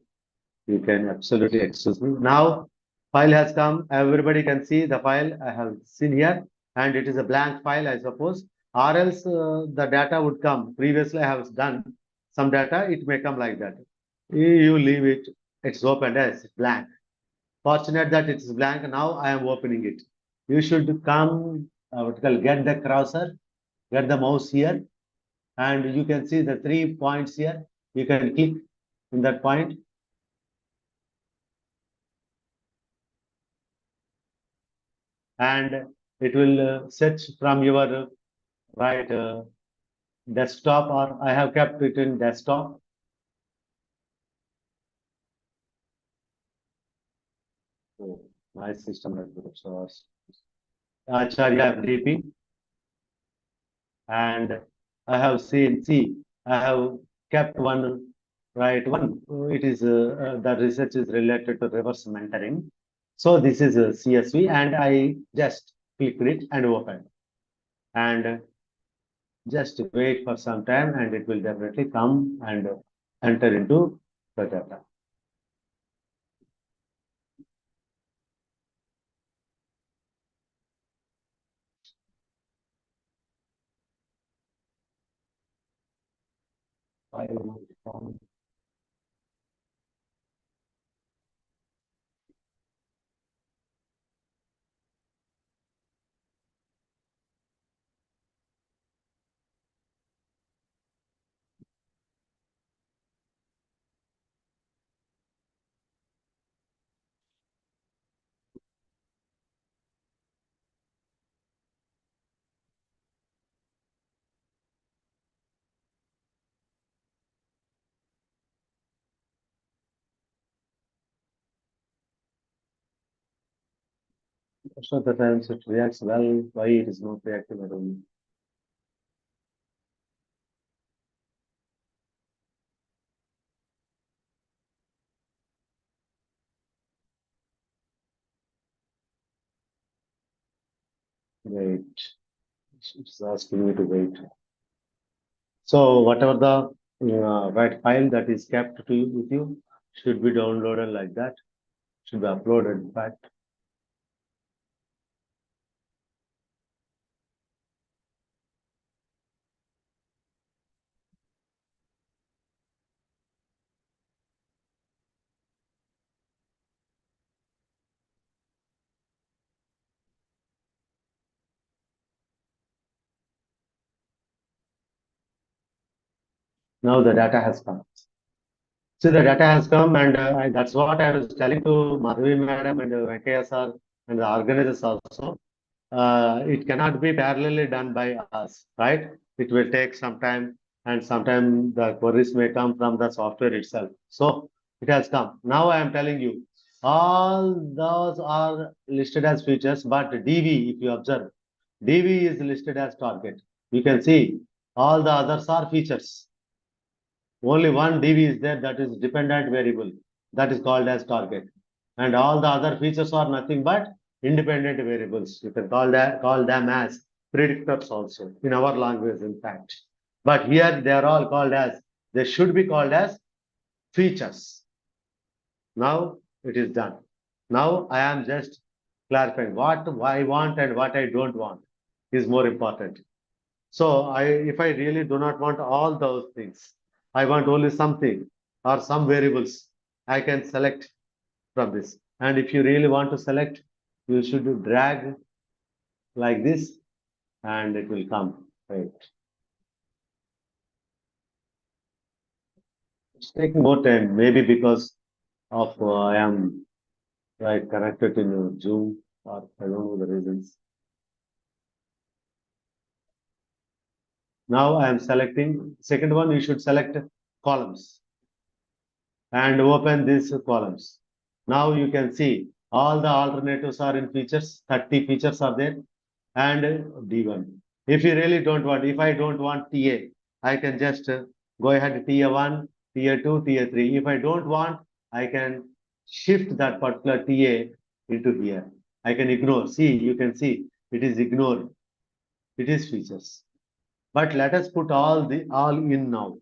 You can absolutely excuse me. Now, file has come. Everybody can see the file I have seen here, and it is a blank file, I suppose. Or else the data would come. Previously, I have done some data. It may come like that. You leave it. It's opened as blank. Fortunate that it's blank. Now I am opening it. You should come. Get the cursor, get the mouse here, and you can see the 3 points here. You can click in that point. And it will search from your desktop, or I have kept it in desktop. Oh, my system has been Acharya FDP, and I have seen, I have kept one, one, it is, the research is related to reverse mentoring. So this is a CSV, and I just click it and open. And just wait for some time, and it will definitely come and enter into the data. Most of the times it reacts well. Why it is not reacting at all? Wait, it's asking me to wait. So whatever the file that is kept to you, with you should be downloaded like that. Should be uploaded. In fact, now the data has come. So the data has come, and that's what I was telling to Madhavi madam and Venkaya sir and the organizers also. It cannot be parallelly done by us, right? It will take some time, and sometimes the queries may come from the software itself. So it has come. Now I am telling you, all those are listed as features, but DV, if you observe, DV is listed as target. You can see all the others are features. Only one DV is there, that is dependent variable, that is called as target. And all the other features are nothing but independent variables. You can call them as predictors also in our language, in fact. But here they are all called as, they should be called as features. Now it is done. Now I am just clarifying what I want and what I don't want is more important. So if I really do not want all those things, I want only something or some variables, I can select from this. And if you really want to select, you should drag like this and it will come. Right. It's taking more time, maybe because of I am right connected in Zoom, or I don't know the reasons. Now I am selecting second one. You should select columns and open these columns. Now you can see all the alternatives are in features. 30 features are there, and D1. If you really don't want, if I don't want TA, I can just go ahead tier 1, tier 2, tier 3. If I don't want, I can shift that particular TA into here. I can ignore. See, you can see it is ignored. It is features. But let us put all in now,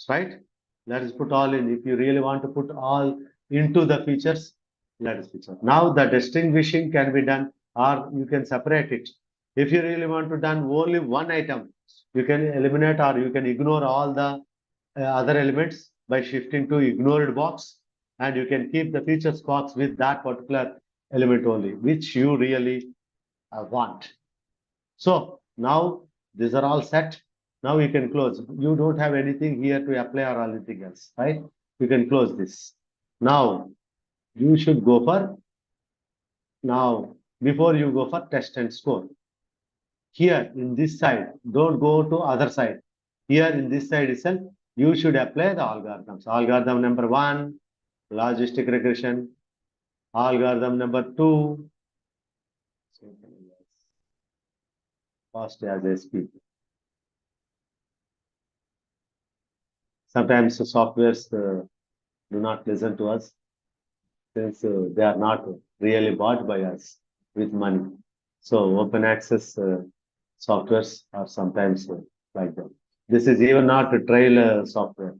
right? Let us put all in. If you really want to put all into the features, let us feature. Now the distinguishing can be done, or you can separate it. If you really want to done only one item, you can eliminate or you can ignore all the other elements by shifting to ignored box, and you can keep the features box with that particular element only, which you really want. So now these are all set. Now you can close. You don't have anything here to apply or anything else, right? You can close this. Now you should go for, now before you go for test and score. Here in this side, don't go to other side. Here in this side itself, you should apply the algorithms. Algorithm number 1, logistic regression. Algorithm number 2, fast as I speak. Sometimes the softwares do not listen to us, since they are not really bought by us with money. So open access softwares are sometimes like that. This is even not a trial software.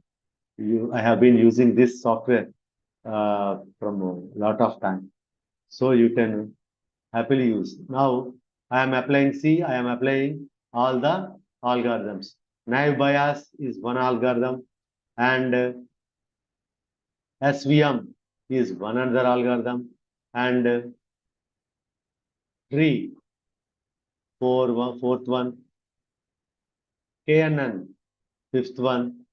I have been using this software from a lot of time. So you can happily use. Now I am applying I am applying all the algorithms. Naive bias is one algorithm, and SVM is one another algorithm, and tree, fourth one, KNN, fifth one,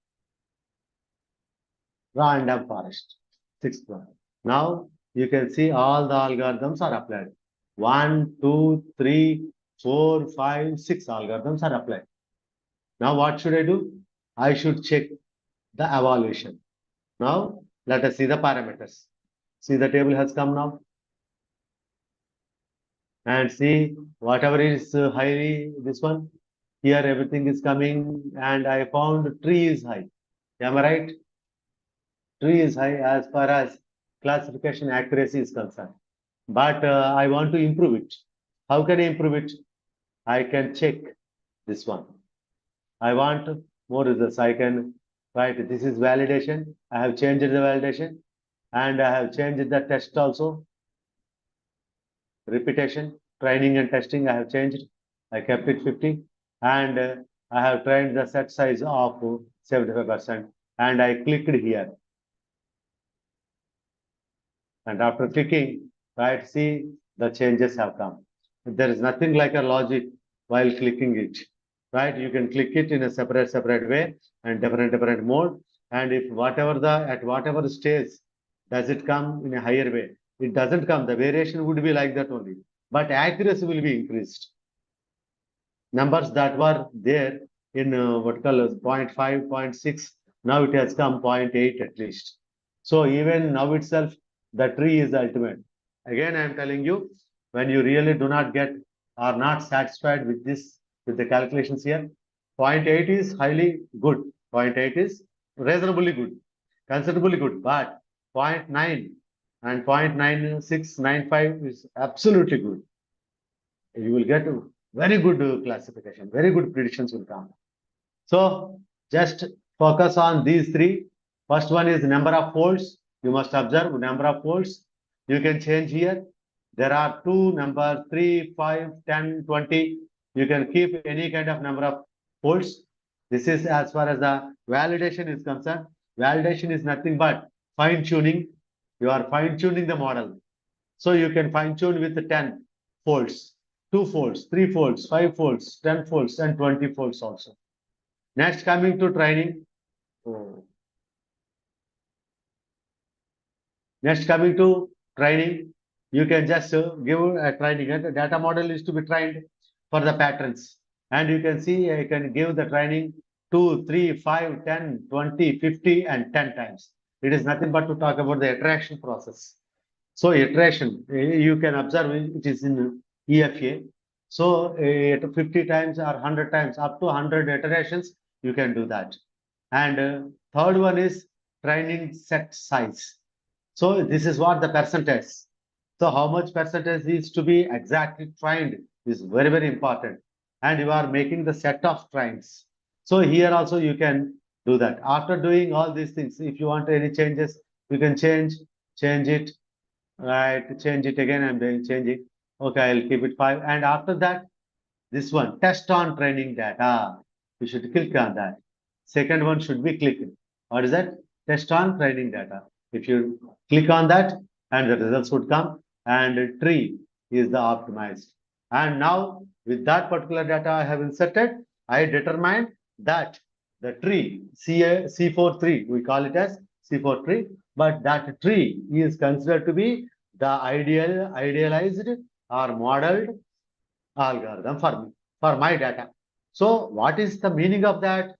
random forest, sixth one. Now you can see all the algorithms are applied. 1, 2, 3, 4, 5, 6 algorithms are applied. Now what should I do? I should check the evaluation. Now let us see the parameters. See, the table has come now. And see, whatever is high, this one, here everything is coming, and I found tree is high. Am I right? Tree is high as far as classification accuracy is concerned. But I want to improve it. How can I improve it? I can check this one. I want more results. I can write, this is validation. I have changed the validation, and I have changed the test also. Repetition, training and testing, I have changed. I kept it 50, and I have trained the set size of 75%, and I clicked here. And after clicking, right, see, the changes have come. There is nothing like a logic while clicking it, right? You can click it in a separate way and different mode. And if at whatever stage does it come in a higher way, it doesn't come. The variation would be like that only, but accuracy will be increased. Numbers that were there in what call 0.5, 0.6, now it has come 0.8 at least. So even now itself, the tree is the ultimate. Again, I am telling you, when you really do not get, are not satisfied with this, with the calculations here, 0.8 is highly good. 0.8 is reasonably good, considerably good, but 0.9 and 0.9695 is absolutely good. You will get very good classification, very good predictions will come. So just focus on these three. First one is number of folds. You must observe number of folds. You can change here. There are two numbers, 3, 5, 10, 20. You can keep any kind of number of folds. This is as far as the validation is concerned. Validation is nothing but fine tuning. You are fine tuning the model. So you can fine tune with the 10 folds, 2 folds, 3 folds, 5 folds, 10 folds, and 20 folds also. Next, coming to training. Next, coming to training, you can just give a training. And the data model is to be trained for the patterns. And you can see I can give the training 2, 3, 5, 10, 20, 50, and 10 times. It is nothing but to talk about the iteration process. So iteration, you can observe it is in EFA. So 50 times or 100 times, up to 100 iterations, you can do that. And third one is training set size. So this is what the percentage. So how much percentage is to be exactly trained is very, very important. And you are making the set of trains. So here also you can do that. After doing all these things, if you want any changes, you can change it, right? Change it again. I'm doing change it. Okay, I'll keep it 5. And after that, this one, test on training data. You should click on that. Second one should be clicked. What is that? Test on training data. If you click on that, and the results would come, and tree is the optimized. And now, with that particular data I have inserted, I determined that the tree, C4 tree, we call it as C4 tree, but that tree is considered to be the idealized or modeled algorithm for my data. So what is the meaning of that?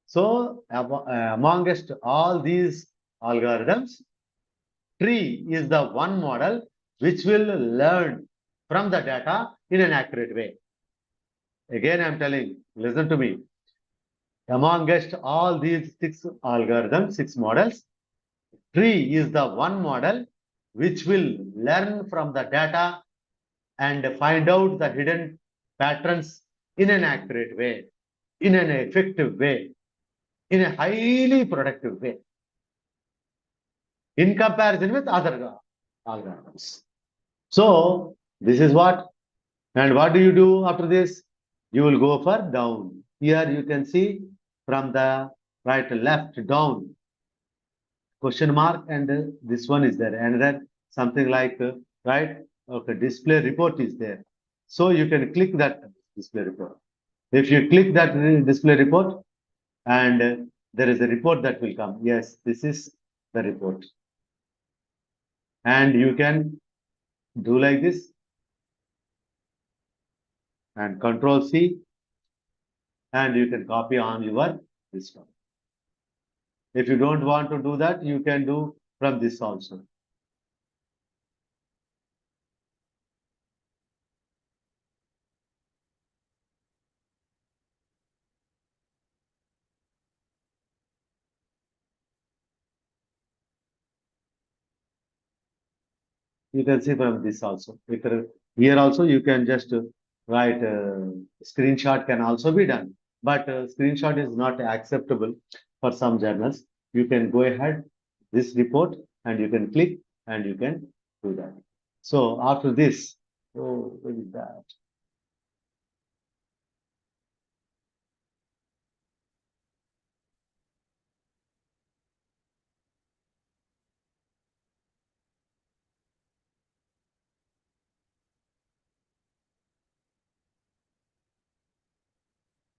So amongst all these algorithms, tree is the one model which will learn from the data in an accurate way. Again, I'm telling, listen to me. Amongst all these 6 algorithms, 6 models, tree is the one model which will learn from the data and find out the hidden patterns in an accurate way, in an effective way, in a highly productive way, in comparison with other algorithms. So this is what, and what do you do after this? You will go for down. Here you can see from the right to left down, question mark, and this one is there, and then something like right, okay, display report is there. So you can click that display report. If you click that display report, and there is a report that will come. Yes, this is the report. And you can do like this and Control C, and you can copy on your this one. If you don't want to do that, you can do from this also. You can see from this also. Here also you can just write screenshot can also be done, but screenshot is not acceptable for some journals. You can go ahead this report and you can click and you can do that. So after this, oh, what is that?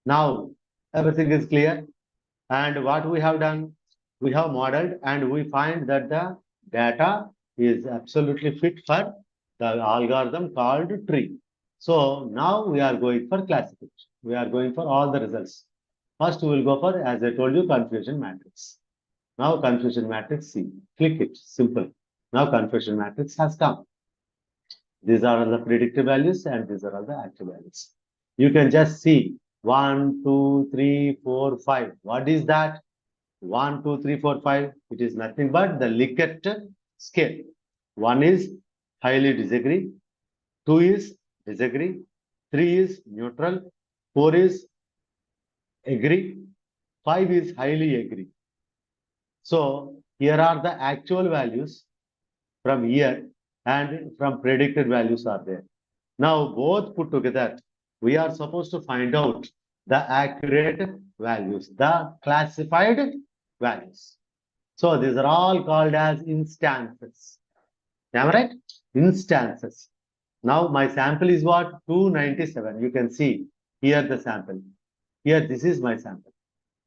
Now everything is clear. And what we have done, we have modeled and we find that the data is absolutely fit for the algorithm called tree. So now we are going for classification. We are going for all the results. First, we will go for, as I told you, confusion matrix. Now confusion matrix C. Click it. Simple. Now confusion matrix has come. These are all the predictive values and these are all the active values. You can just see 1, 2, 3, 4, 5. What is that? 1, 2, 3, 4, 5. It is nothing but the Likert scale. 1 is highly disagree. 2 is disagree. 3 is neutral. 4 is agree. 5 is highly agree. So here are the actual values from here. and from predicted values are there. Now, both put together, we are supposed to find out the accurate values, the classified values. So these are all called as instances. Am I right? Instances. Now my sample is what? 297. You can see here the sample. Here, this is my sample.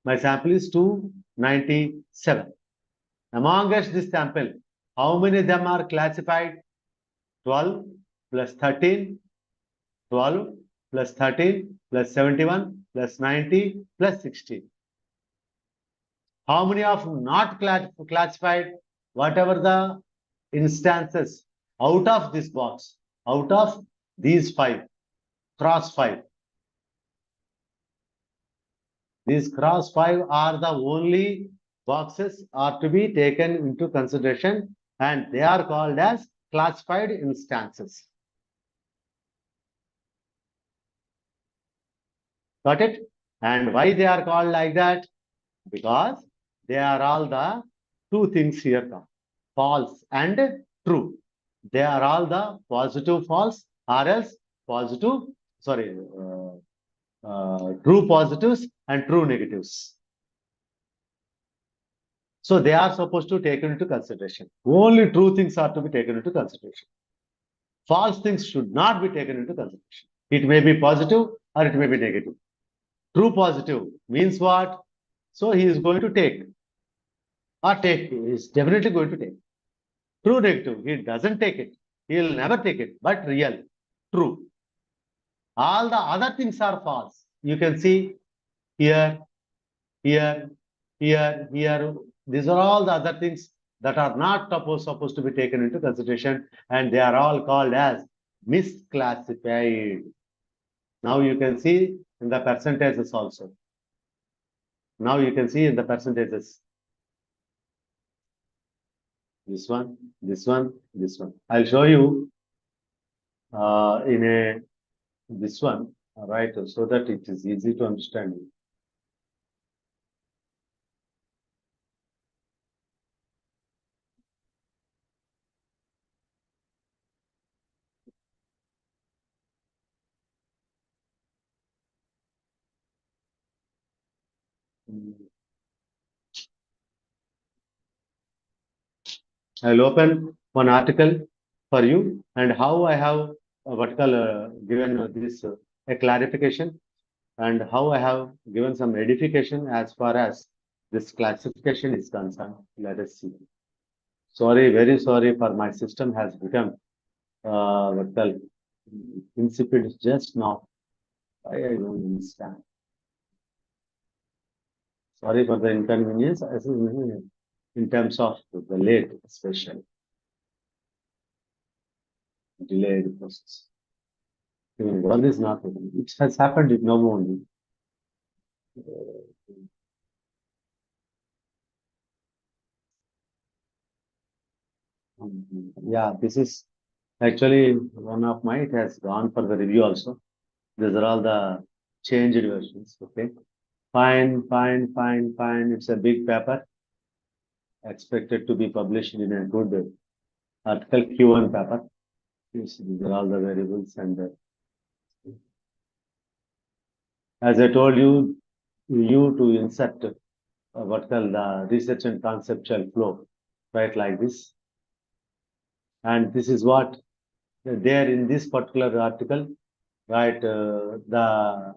My sample is 297. Amongst this sample, how many of them are classified? 12 plus 13, 12 plus 13 plus 71 plus 90 plus 60. How many of not classified? Whatever the instances out of this box, out of these 5, cross 5. These cross 5 are the only boxes are to be taken into consideration, and they are called as classified instances. Got it? And why they are called like that? Because they are all the two things here come, false and true. They are all the positive false or else positive, sorry, true positives and true negatives. So they are supposed to be taken into consideration. Only true things are to be taken into consideration. False things should not be taken into consideration. It may be positive or it may be negative. True positive means what? So he is going to take or take. He is definitely going to take. True negative, he doesn't take it. He will never take it, but real, true. All the other things are false. You can see here, here, here, here. These are all the other things that are not supposed to be taken into consideration, and they are all called as misclassified. Now you can see in the percentages also. Now you can see in the percentages. This one, this one, this one. I'll show you this one, right, so that it is easy to understand. I'll open one article for you and how I have given this a clarification and how I have given some edification as far as this classification is concerned. Let us see. Sorry, very sorry for my system has become insipid just now. I don't understand. Sorry for the inconvenience in terms of the late, especially delayed process. One is not open. It has happened in now only. Yeah, this is actually one of my, it has gone for the review also. These are all the changed versions. Okay. Fine. It's a big paper. Expected to be published in a good article Q1 paper. These are all the variables and as I told you, to insert the research and conceptual flow, right, like this. And this is what there in this particular article, right, the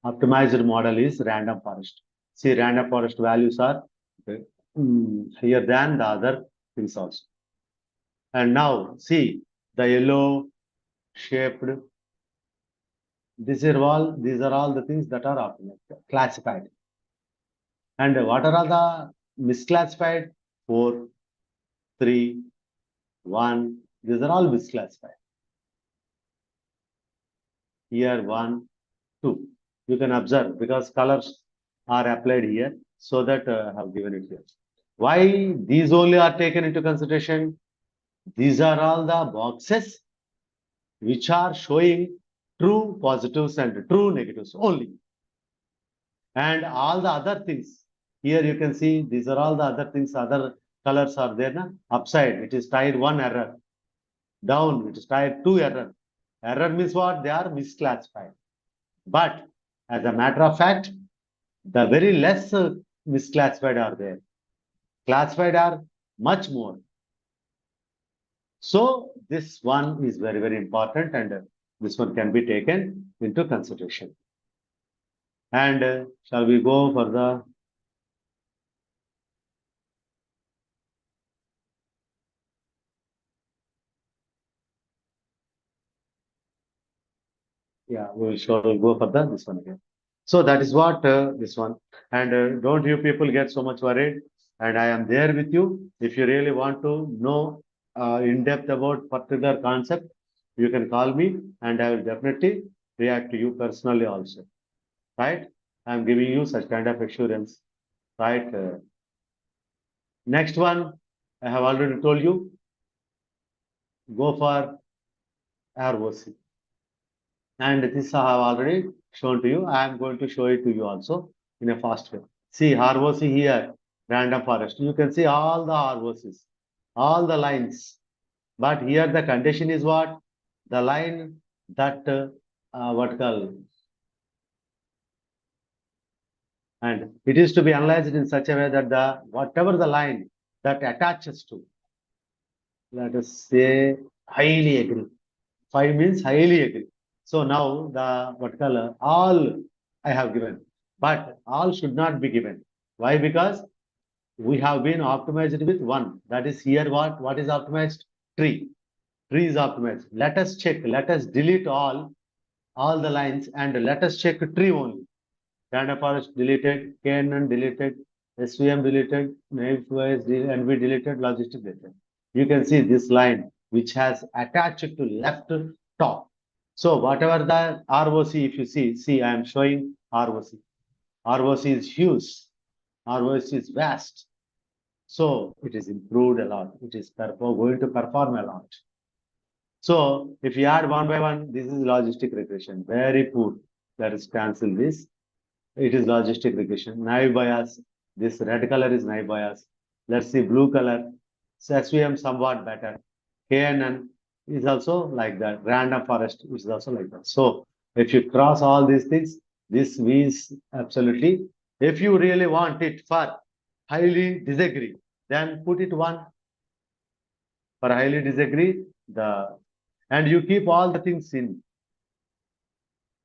optimized model is random forest. See, random forest values are higher than the other things also. And now see the yellow shaped. These are all the things that are classified. And what are all the misclassified? 4, 3, 1. These are all misclassified. Here 1, 2. You can observe because colors are applied here, so that I have given it here. Why these only are taken into consideration? These are all the boxes which are showing true positives and true negatives only. And all the other things, here you can see these are all the other things, other colors are there. Na? Upside, it is tier 1 error. Down, it is tier 2 error. Error means what? They are misclassified. But as a matter of fact, the very less misclassified are there. Classified are much more. So this one is very, very important, and this one can be taken into consideration. And shall we go for the yeah, we shall go for this one again. So that is what this one. And don't you people get so much worried. And I am there with you. If you really want to know in depth about particular concept, you can call me, and I will definitely react to you personally also. Right? I am giving you such kind of assurance. Right? Next one, I have already told you. Go for ROC. And this I have already shown to you. I am going to show it to you also in a fast way. See ROC here, random forest. You can see all the ROCs, all the lines. But here the condition is what? The line that what call, and it is to be analyzed in such a way that the whatever the line that attaches to, let us say, highly agree. 5 means highly agree. So now the what color all I have given, but all should not be given. Why? Because we have been optimized with one. That is here what is optimized? Tree. Tree is optimized. Let us check. Let us delete all the lines and let us check tree only. Random forest deleted, KNN deleted, SVM deleted, naive and we deleted, logistic deleted. You can see this line which has attached to left top. So whatever the ROC, if you see I am showing ROC. ROC is huge. ROC is vast. So it is improved a lot. It is going to perform a lot. So if you add one by one, this is logistic regression. Very poor. Let us cancel this. It is logistic regression. Naive bias. This red color is naive bias. Let's see blue color. SVM somewhat better. KNN is also like that. Random forest is also like that. So if you cross all these things, this means absolutely. If you really want it for highly disagree, then put it one. For highly disagree, and you keep all the things in.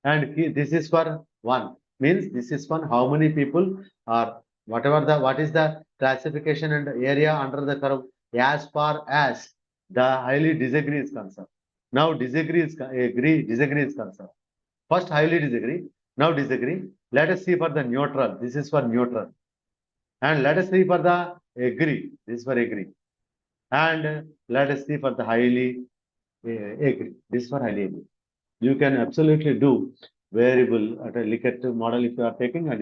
And this is for one. Means this is for how many people are what is the classification and area under the curve as far as the highly disagree is concerned. Now disagree is concerned. First highly disagree, now disagree. Let us see for the neutral. This is for neutral. And let us see for the agree. This is for agree. And let us see for the highly agree. This is for highly agree. You can absolutely do variable at a Likert model if you are taking, and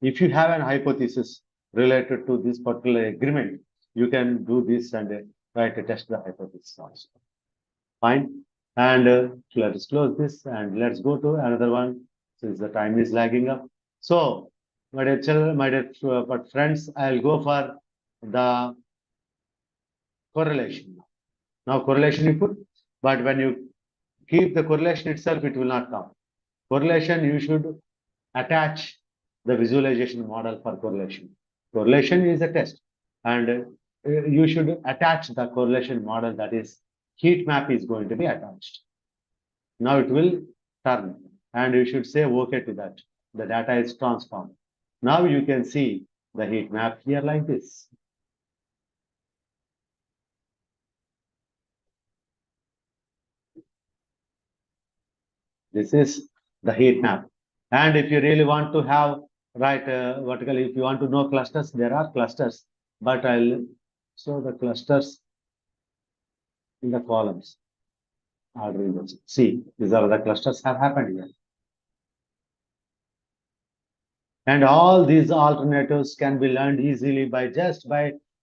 if you have an hypothesis related to this particular agreement, you can do this and try to test the hypothesis also. Fine. And let us close this and let's go to another one since the time is lagging up. So, my dear children, but friends, I'll go for the correlation. Now correlation you put, but when you keep the correlation itself, it will not come. Correlation, you should attach the visualization model for correlation. Correlation is a test, and you should attach the correlation model, that is heat map is going to be attached. Now it will turn, and you should say okay to that. The data is transformed. Now you can see the heat map here like this. This is the heat map. And if you really want to have vertically, if you want to know clusters, there are clusters, but I'll show the clusters in the columns. See, these are the clusters have happened here. And all these alternatives can be learned easily by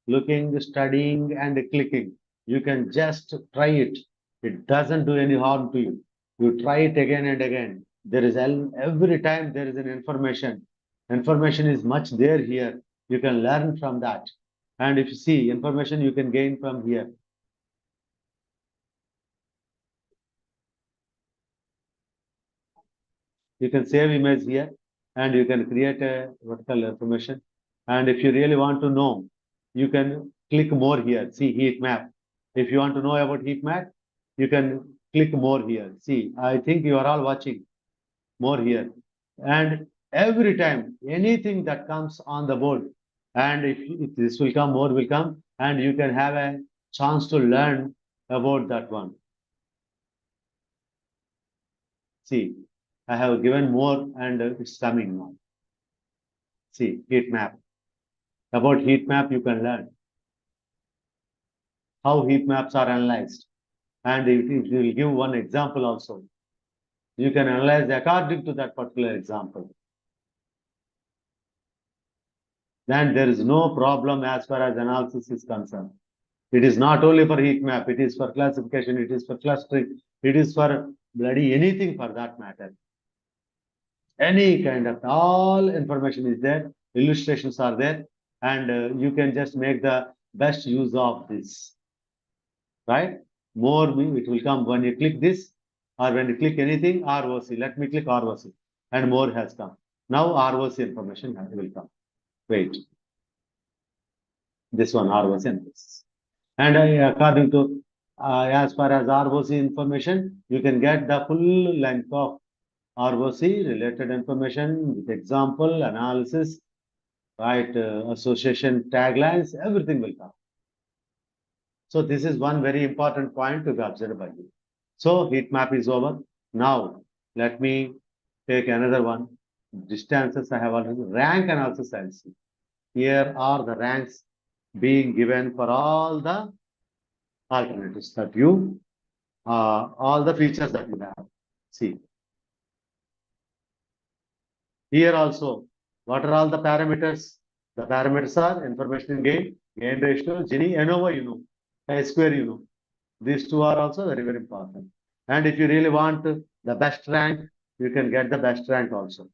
looking, studying, and clicking. You can just try it. It doesn't do any harm to you. You try it again and again. There is every time there is an information. Information is much there here. You can learn from that. And if you see information, you can gain from here. You can save image here, and you can create a vertical information. And if you really want to know, you can click more here. See heat map. If you want to know about heat map, you can click more here. See, I think you are all watching more here. And every time anything that comes on the board, and if this will come, more will come, and you can have a chance to learn about that one. See, I have given more and it's coming now. See, heat map. About heat map, you can learn how heat maps are analyzed. And it will give one example also. You can analyze according to that particular example. Then there is no problem as far as analysis is concerned. It is not only for heat map, it is for classification, it is for clustering, it is for bloody anything for that matter. Any kind of, all information is there, illustrations are there, and you can just make the best use of this, right? More, it will come when you click this, or when you click anything, ROC. Let me click ROC, and more has come. Now ROC information will come. Wait. This one, ROC and this. And according to, as far as ROC information, you can get the full length of ROC related information with example, analysis, right, association taglines, everything will come. So this is one very important point to be observed by you. So heat map is over. Now let me take another one. Distances I have already. Rank analysis I'll see. Here are the ranks being given for all the alternatives that you, all the features that you have. See. Here also, what are all the parameters? The parameters are information gain, gain ratio, Gini, ANOVA, you know, I-square, you know. These two are also very, very important. And if you really want the best rank, you can get the best rank also.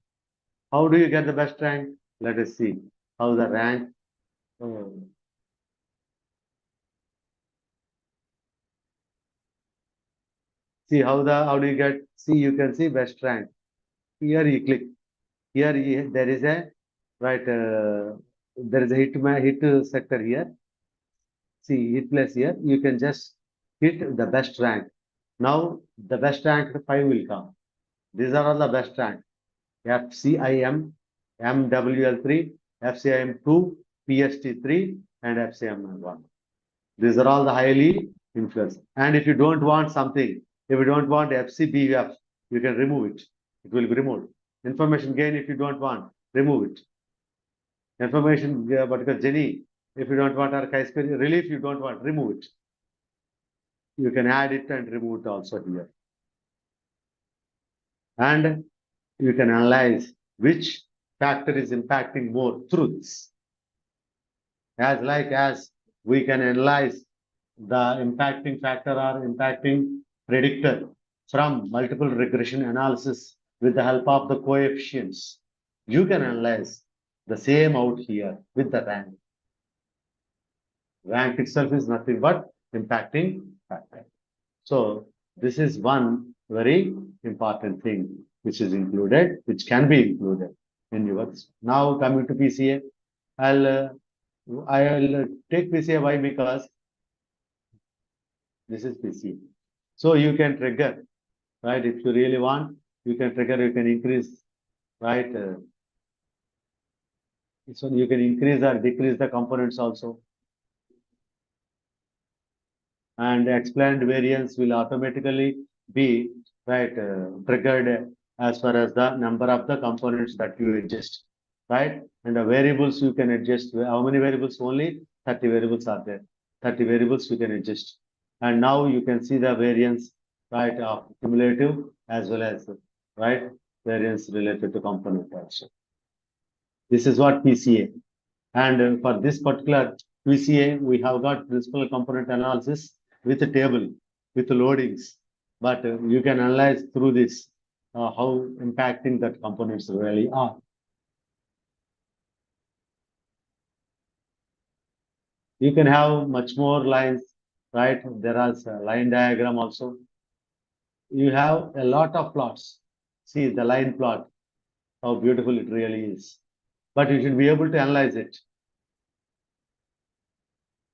How do you get the best rank? Let us see how the rank. See how do you get? See, you can see best rank. Here you click. Here there is a right. There is a hit sector here. See, hit place here. You can just hit the best rank. Now the best rank 5 will come. These are all the best rank. FCIM, MWL3, FCIM2, PST3, and FCIM1. These are all the highly influenced. And if you don't want something, if you don't want FCBF, you can remove it. It will be removed. Information gain, if you don't want, remove it. Information, particular Jenny, if you don't want, or chi-square relief, you don't want, remove it. You can add it and remove it also here. And you can analyze which factor is impacting more through this. As we can analyze the impacting factor or impacting predictor from multiple regression analysis with the help of the coefficients. You can analyze the same out here with the rank. Rank itself is nothing but impacting factor. So this is one very important thing which is included, which can be included in yours. Now coming to PCA, I'll take PCA. Why? Because this is PCA. So you can trigger, right? If you really want, you can trigger, you can increase, right? So you can increase or decrease the components also. And explained variance will automatically be, right, triggered as far as the number of the components that you adjust, right? And the variables you can adjust. How many variables? Only 30 variables are there. 30 variables you can adjust. And now you can see the variance, right, of cumulative as well as, right, variance related to component also. This is what PCA. And for this particular PCA, we have got principal component analysis with a table, with loadings. But you can analyze through this how impacting that components really are. You can have much more lines, right? There is a line diagram also. You have a lot of plots. See the line plot, how beautiful it really is. But you should be able to analyze it.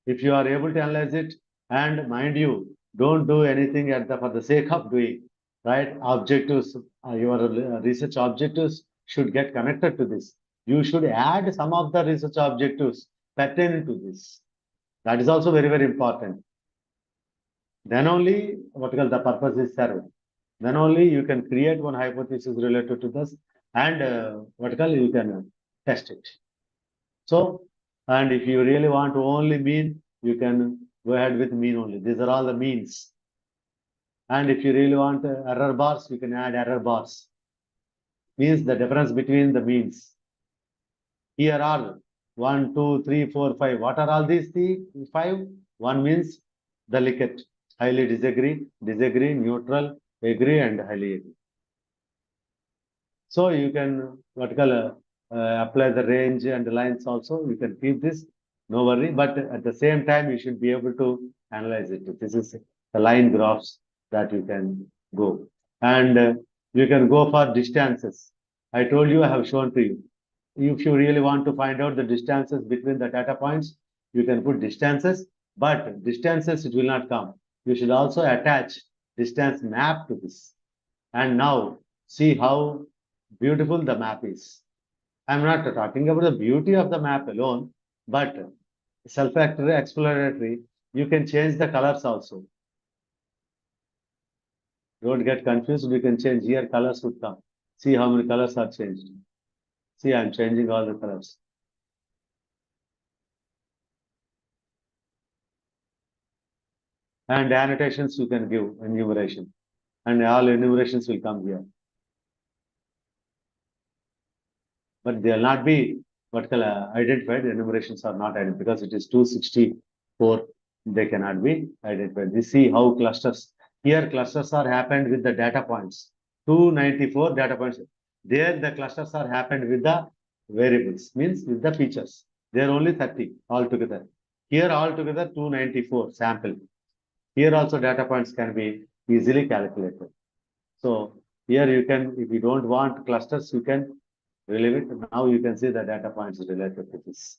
If you are able to analyze it, and mind you, don't do anything for the sake of doing, right? Objectives, your research objectives should get connected to this. You should add some of the research objectives pertaining to this. That is also very, very important. Then only the purpose is served. Then only you can create one hypothesis related to this, and you can test it. So, and if you really want to only mean, you can go ahead with mean only. These are all the means. And if you really want error bars, you can add error bars. Means the difference between the means. Here are 1, 2, 3, 4, 5. What are all these 5? 1 means the Likert. Highly disagree, neutral, agree, and highly agree. So you can apply the range and the lines also. You can keep this, no worry. But at the same time, you should be able to analyze it. This is the line graphs that you can go. And you can go for distances. I told you, I have shown to you. If you really want to find out the distances between the data points, you can put distances, but distances, it will not come. You should also attach distance map to this. And now see how beautiful the map is. I'm not talking about the beauty of the map alone, but self-explanatory, you can change the colors also. Don't get confused. We can change here, colors would come. See how many colors are changed. See, I'm changing all the colors. And annotations you can give enumeration. And all enumerations will come here. But they will not be identified. Enumerations are not identified because it is 264. They cannot be identified. You see how clusters. Here clusters are happened with the data points. 294 data points. There the clusters are happened with the variables, means with the features. They are only 30 altogether. Here altogether 294 sample. Here also data points can be easily calculated. So here you can, if you don't want clusters, you can relieve it. Now you can see the data points related to this.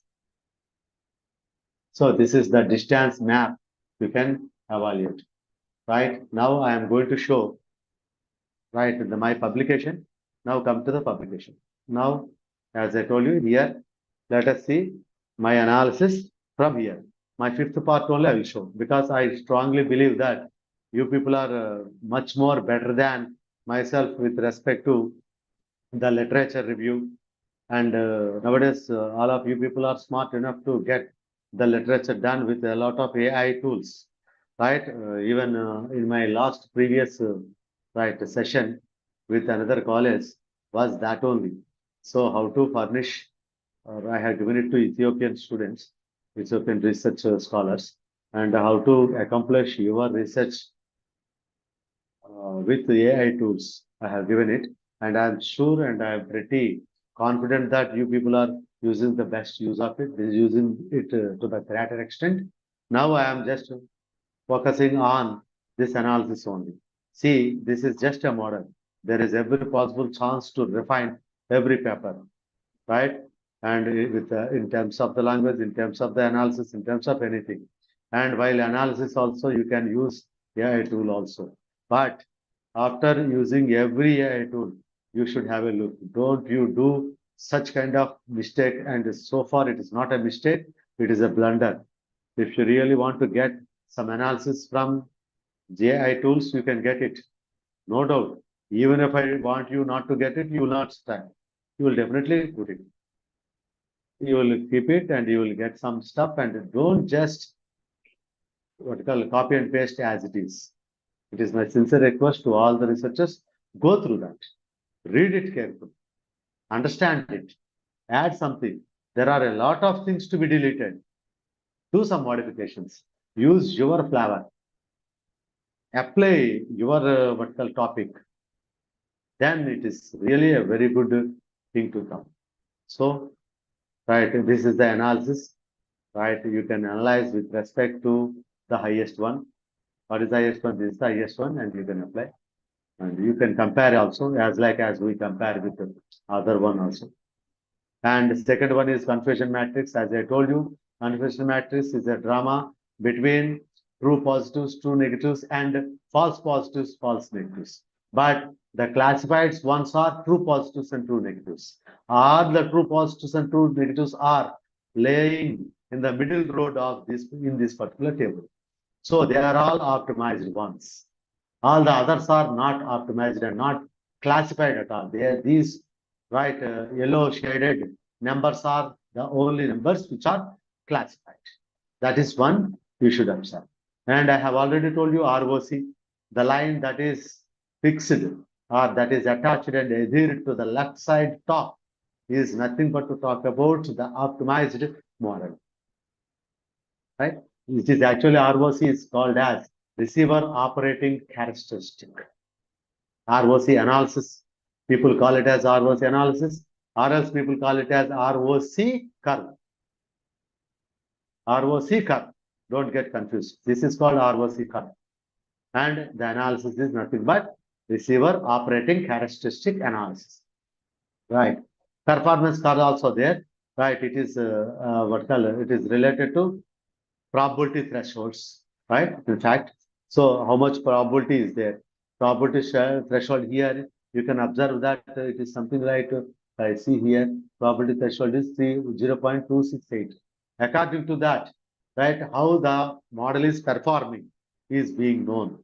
So this is the distance map you can evaluate. Right now I am going to show my publication. Now come to the publication. Now, as I told you here, let us see my analysis from here. My fifth part only I will show, because I strongly believe that you people are much more better than myself with respect to the literature review. And nowadays, all of you people are smart enough to get the literature done with a lot of AI tools, right? Even in my last previous session with another college was that only. So how to furnish, I have given it to Ethiopian students, Ethiopian research scholars, and how to accomplish your research with the AI tools. I have given it, and I'm sure and I'm pretty confident that you people are using the best use of it, using it to the greater extent. Now I am just focusing on this analysis only. See, this is just a model. There is every possible chance to refine every paper, right? And with in terms of the language, in terms of the analysis, in terms of anything. And while analysis also, you can use AI tool also. But after using every AI tool, you should have a look. Don't you do such kind of mistake. And so far, it is not a mistake. It is a blunder. If you really want to get some analysis from AI tools, you can get it. No doubt. Even if I want you not to get it, you will not stand. You will definitely put it. You will keep it and you will get some stuff, and don't just copy and paste as it is. It is my sincere request to all the researchers, go through that, read it carefully, understand it, add something. There are a lot of things to be deleted. Do some modifications, use your flavor, apply your topic. Then it is really a very good thing to come. So, this is the analysis. right? You can analyze with respect to the highest one. What is the highest one? This is the highest one, and you can apply. And you can compare also as we compare with the other one also. And the second one is confusion matrix. As I told you, confusion matrix is a drama between true positives, true negatives, and false positives, false negatives. But the classified ones are true positives and true negatives. All the true positives and true negatives are laying in the middle road of this in this particular table. So they are all optimized ones. All the others are not optimized and not classified at all. They are these right yellow shaded numbers are the only numbers which are classified. That is one you should observe. And I have already told you ROC, the line that is fixed or that is attached and adhered to the left side top is nothing but to talk about the optimized model. Right? Which is actually ROC is called as receiver operating characteristic. ROC analysis, people call it as ROC analysis, or else people call it as ROC curve. ROC curve. Don't get confused. This is called ROC curve. And the analysis is nothing but receiver operating characteristic analysis. Right. Performance curve also there. Right. It is what color? It is related to probability thresholds. Right. In fact, so how much probability is there? Probability threshold here, you can observe that it is something like, I see here, probability threshold is 0.268. According to that, right, how the model is performing is being known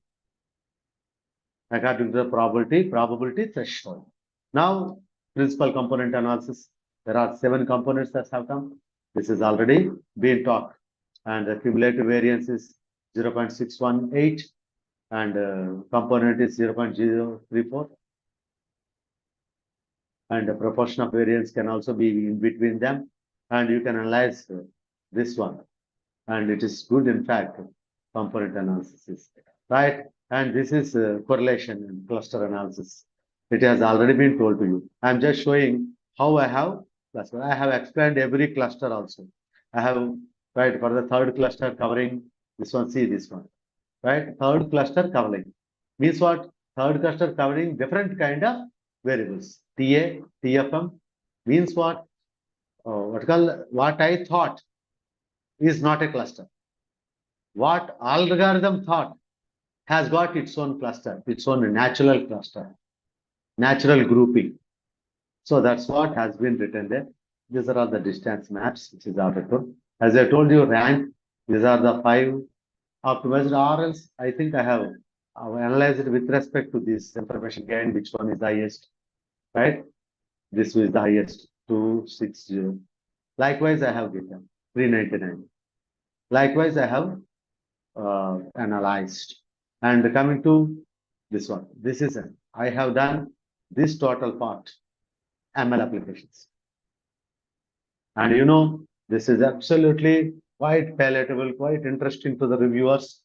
according to the probability threshold. Now, principal component analysis. There are 7 components that have come. This is already been talked. And the cumulative variance is 0.618 and component is 0.034. And the proportion of variance can also be in between them. And you can analyze this one. And it is good, in fact, component analysis, right? And this is correlation and cluster analysis. It has already been told to you. I'm just showing how I have cluster. I have explained every cluster also. I have, right, for the third cluster covering this one, see this one, right? Third cluster covering means what? Third cluster covering different kind of variables. TA, TFM means what? What I thought is not a cluster. What algorithm thought has got its own cluster, its own natural cluster, natural grouping. So that's what has been written there. These are all the distance maps, which is article. As I told you, rank, these are the 5 optimized, or else I think I have analyzed it with respect to this information gain, which one is the highest, right? This is the highest, 260. Likewise, I have given 399. Likewise, I have analyzed. And coming to this one, this is it. I have done this total part, ML applications. And you know, this is absolutely quite palatable, quite interesting to the reviewers.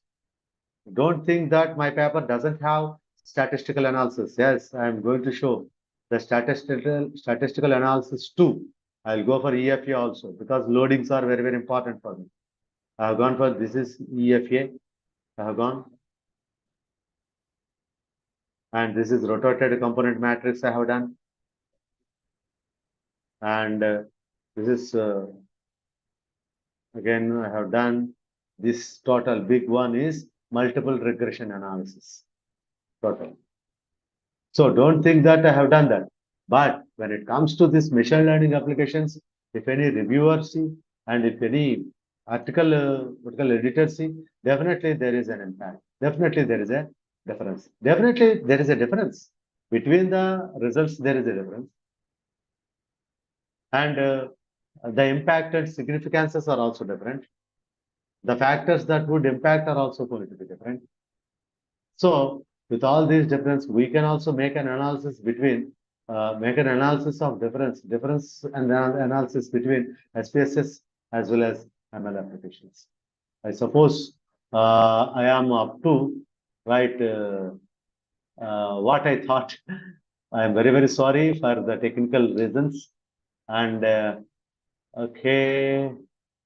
Don't think that my paper doesn't have statistical analysis. Yes, I am going to show the statistical analysis too. I'll go for EFA also because loadings are very, very important for me. I have gone for this is EFA. I have gone. And this is rotated component matrix I have done. And this is, again, I have done this total big one is multiple regression analysis. Total. So don't think that I have done that. But when it comes to this machine learning applications, if any reviewer see and if any article editor see, definitely there is an impact. Definitely there is a difference. Definitely there is a difference. Between the results, there is a difference. And the impact and significances are also different. The factors that would impact are also going to be different. So with all these difference, we can also make an analysis between, make an analysis of difference and analysis between SPSS as well as ML applications. I suppose I am up to, right, what I thought. I am very, very sorry for the technical reasons. And okay,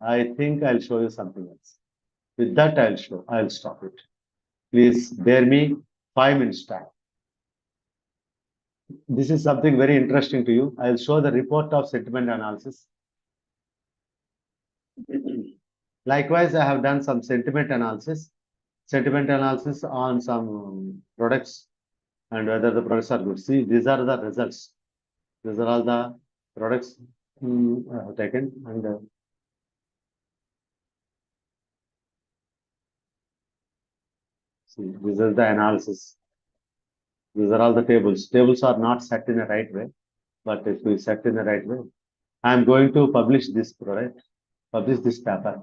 I think I'll show you something else. With that, I'll stop it. Please bear me 5 minutes time. This is something very interesting to you. I'll show the report of sentiment analysis. Likewise, I have done some sentiment analysis on some products and whether the products are good. See, these are the results. These are all the products I have taken, and see, this is the analysis. These are all the tables. Tables are not set in the right way, but if we set in the right way, I am going to publish this product, publish this paper.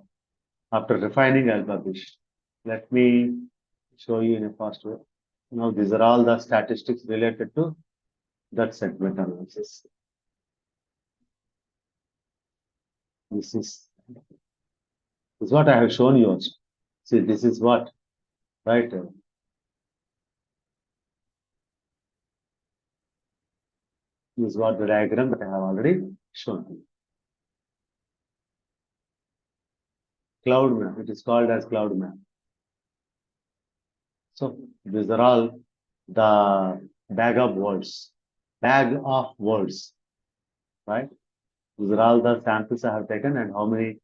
After refining, I'll publish. Let me show you in a fast way. Now, these are all the statistics related to that sentiment analysis. This is what I have shown you also. See, this is what, right? This is what the diagram that I have already shown you. Cloud map, it is called as cloud map. So these are all the bag of words, right? These are all the samples I have taken and how many,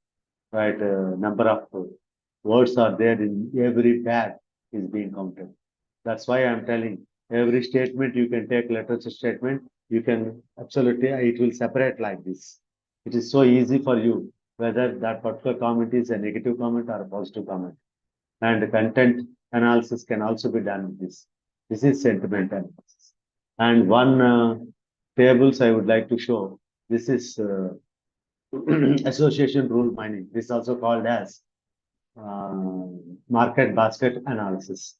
right, number of words are there in every bag is being counted. That's why I'm telling every statement you can take literature statement, you can absolutely, it will separate like this. It is so easy for you, whether that particular comment is a negative comment or a positive comment. And content analysis can also be done with this. This is sentiment analysis. And one tables I would like to show. This is association rule mining. This is also called as market basket analysis.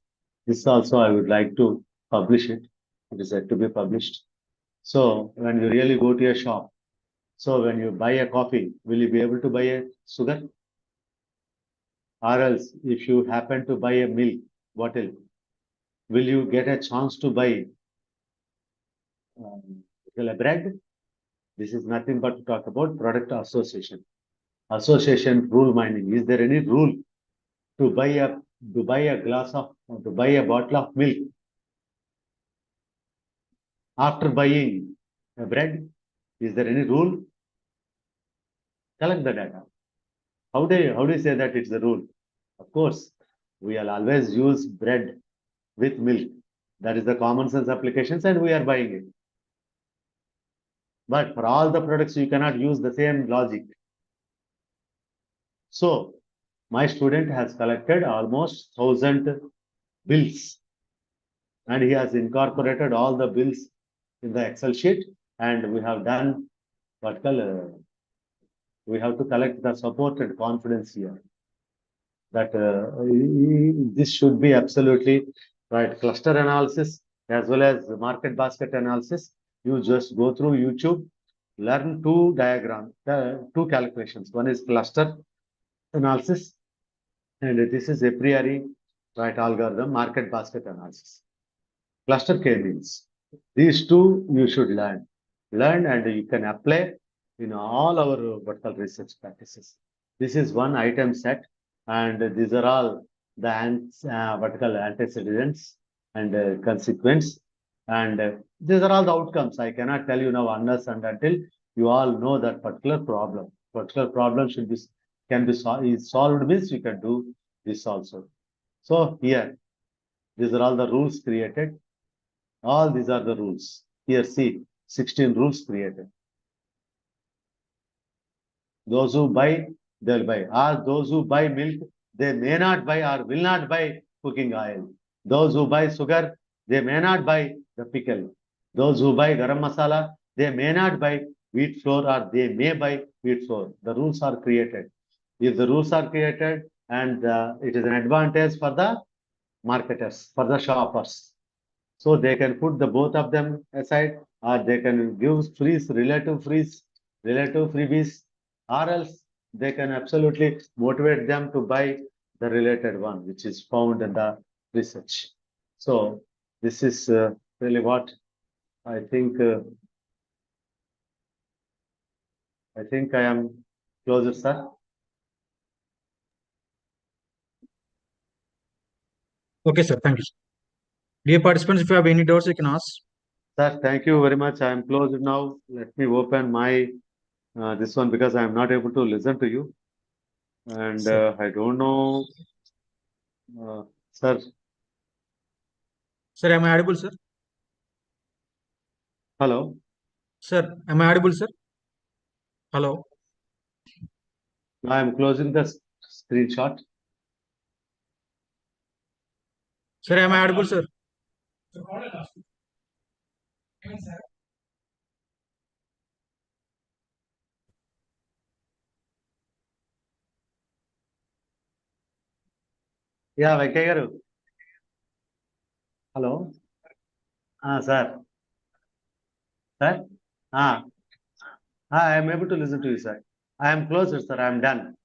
This also I would like to publish it. It is yet to be published. So when you really go to a shop, so when you buy a coffee, will you be able to buy a sugar? Or else, if you happen to buy a milk bottle, will you get a chance to buy a bread? This is nothing but to talk about product association. Association rule mining. Is there any rule to buy a bottle of milk after buying a bread? Is there any rule? Collect the data. How do you say that it's the rule? Of course, we will always use bread with milk. That is the common sense applications, and we are buying it. But for all the products, you cannot use the same logic. So, my student has collected almost 1,000 bills, and he has incorporated all the bills in the Excel sheet, and we have done we have to collect the support and confidence here. That this should be absolutely right. Cluster analysis as well as market basket analysis. You just go through YouTube, learn two calculations. One is cluster analysis, and this is a priori right algorithm, market basket analysis. Cluster K-means. These two you should learn, and you can apply in all our vertical research practices. This is one item set, and these are all the vertical antecedents and consequence, and these are all the outcomes. I cannot tell you now unless and until you all know that particular problem. Particular problem is solved means you can do this also. So here, these are all the rules created. All these are the rules. Here, see, 16 rules created. Those who buy, they'll buy. Or those who buy milk, they may not buy or will not buy cooking oil. Those who buy sugar, they may not buy the pickle. Those who buy garam masala, they may not buy wheat flour or they may buy wheat flour. The rules are created. If the rules are created, and it is an advantage for the marketers, for the shoppers. So they can put the both of them aside, or they can give relative freebies, or else they can absolutely motivate them to buy the related one, which is found in the research. So this is really what I think. I think I am closer, sir. Okay, sir. Thank you. Dear participants, if you have any doubts, you can ask. Sir, thank you very much. I am closed now. Let me open my this one because I am not able to listen to you. And Sir. I don't know, sir. Sir, am I audible, sir? Hello. Sir, am I audible, sir? Hello. I am closing the screenshot. Sir, am I audible, sir? Yeah, Venkaya garu. Hello. Sir. Sir. Ah, I am able to listen to you, sir. I am closed, sir. I am done.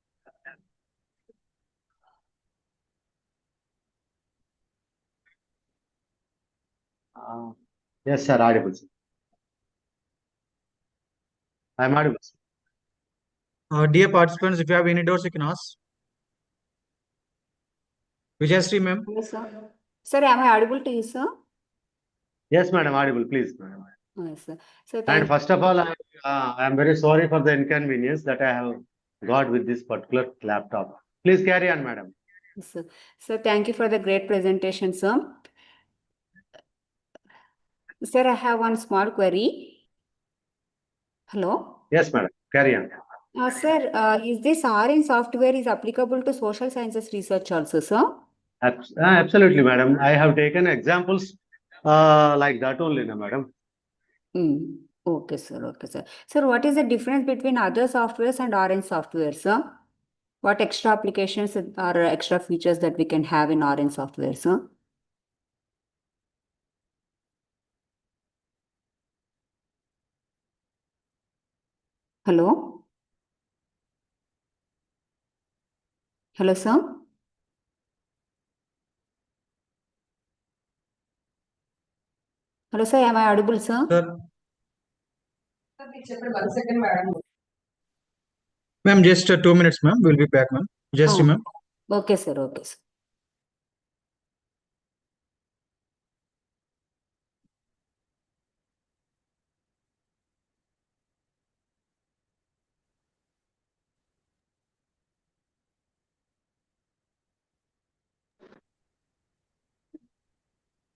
Yes, sir. Audible, sir. I am audible, sir. Dear participants, if you have any doubts, you can ask. Vijayasree, ma'am. Yes, sir. Sir, am I audible to you, sir? Yes, madam. Audible, please, madam. Yes, sir. So And thank first of all, I am very sorry for the inconvenience that I have got with this particular laptop. Please carry on, madam. you, sir. So thank you for the great presentation, sir. Sir, I have one small query. Hello. Yes, madam. Carry on. Sir, is this RN software is applicable to social sciences research also, sir? Absolutely, madam. I have taken examples like that only, no, madam. Okay, sir. Okay, sir. Sir, what is the difference between other softwares and RN software, sir? What extra applications or extra features that we can have in RN software, sir? Hello? Hello, sir? Hello, sir. Am I audible, sir? Sir. Ma'am, just 2 minutes, ma'am. We'll be back, ma'am. Just Oh. ma'am. Okay, sir. Okay, sir.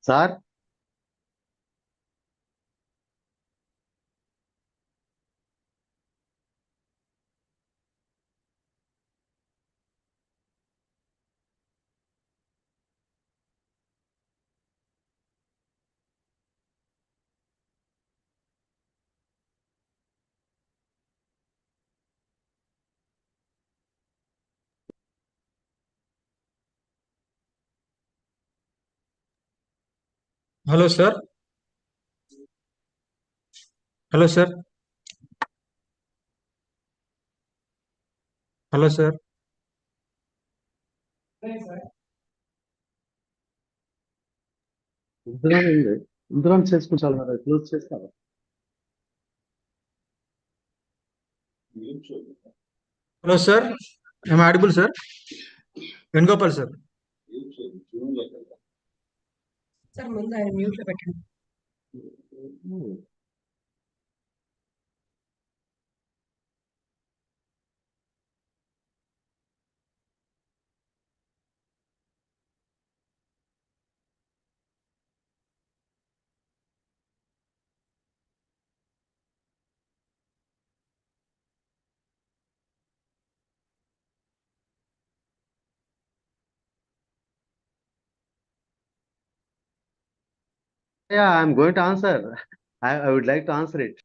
Sir? Hello, sir. Hello, sir. Hello, sir. ఇందులో చేసుకుంటాను మరి close చేస్తావా Hello, sir. Am I audible, sir? Vengopal, sir. Sir ముందు ఆయన mute లో పెట్టండి. Yeah, I'm going to answer. I would like to answer it.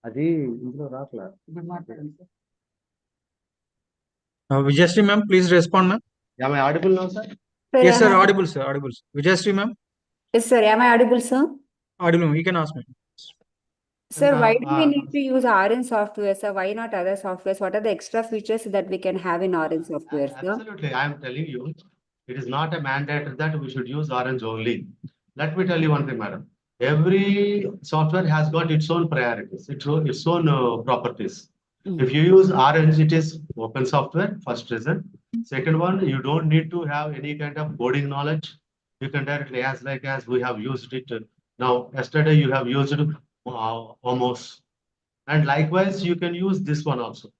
అది ఇందులో రాట్లా Vijayasree, ma'am, please respond, ma'am. Am I audible now, sir? Sir, Yes, am sir. I- Audible, sir. Audible, sir. Vijayasree, ma'am. Yes, sir. Am I audible, sir? Audible, ma'am. You can ask me. Sir, why do we uh, need to use RN software, sir? Why not other softwares? What are the extra features that we can have in RN software, sir? Absolutely, I am telling you, it is not a mandate that we should use orange only. Let me tell you one thing, madam. every software has got its own priorities, its own properties. Mm. If you use Orange, it is open software, first reason. Second one, you don't need to have any kind of coding knowledge. You can directly, as we have used it now. Yesterday, you have used Homos. And likewise, you can use this one also.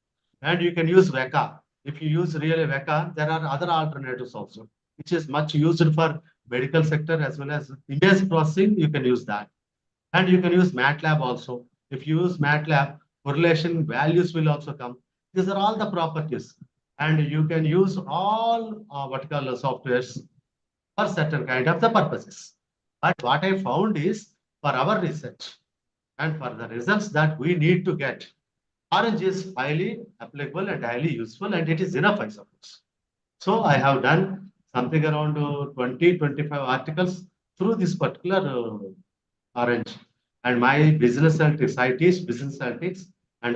And you can use Veka. If you use really Veka, there are other alternatives also, which is much used for medical sector as well as image processing. You can use that. And you can use MATLAB also. If you use MATLAB, correlation values will also come. These are all the properties. And you can use all what you call softwares for certain kind of the purposes. But what I found is for our research and for the results that we need to get, Orange is highly applicable and highly useful, and it is enough, I suppose. So I have done something around 20, 25 articles through this particular Orange. And my business analytics, I teach business analytics, and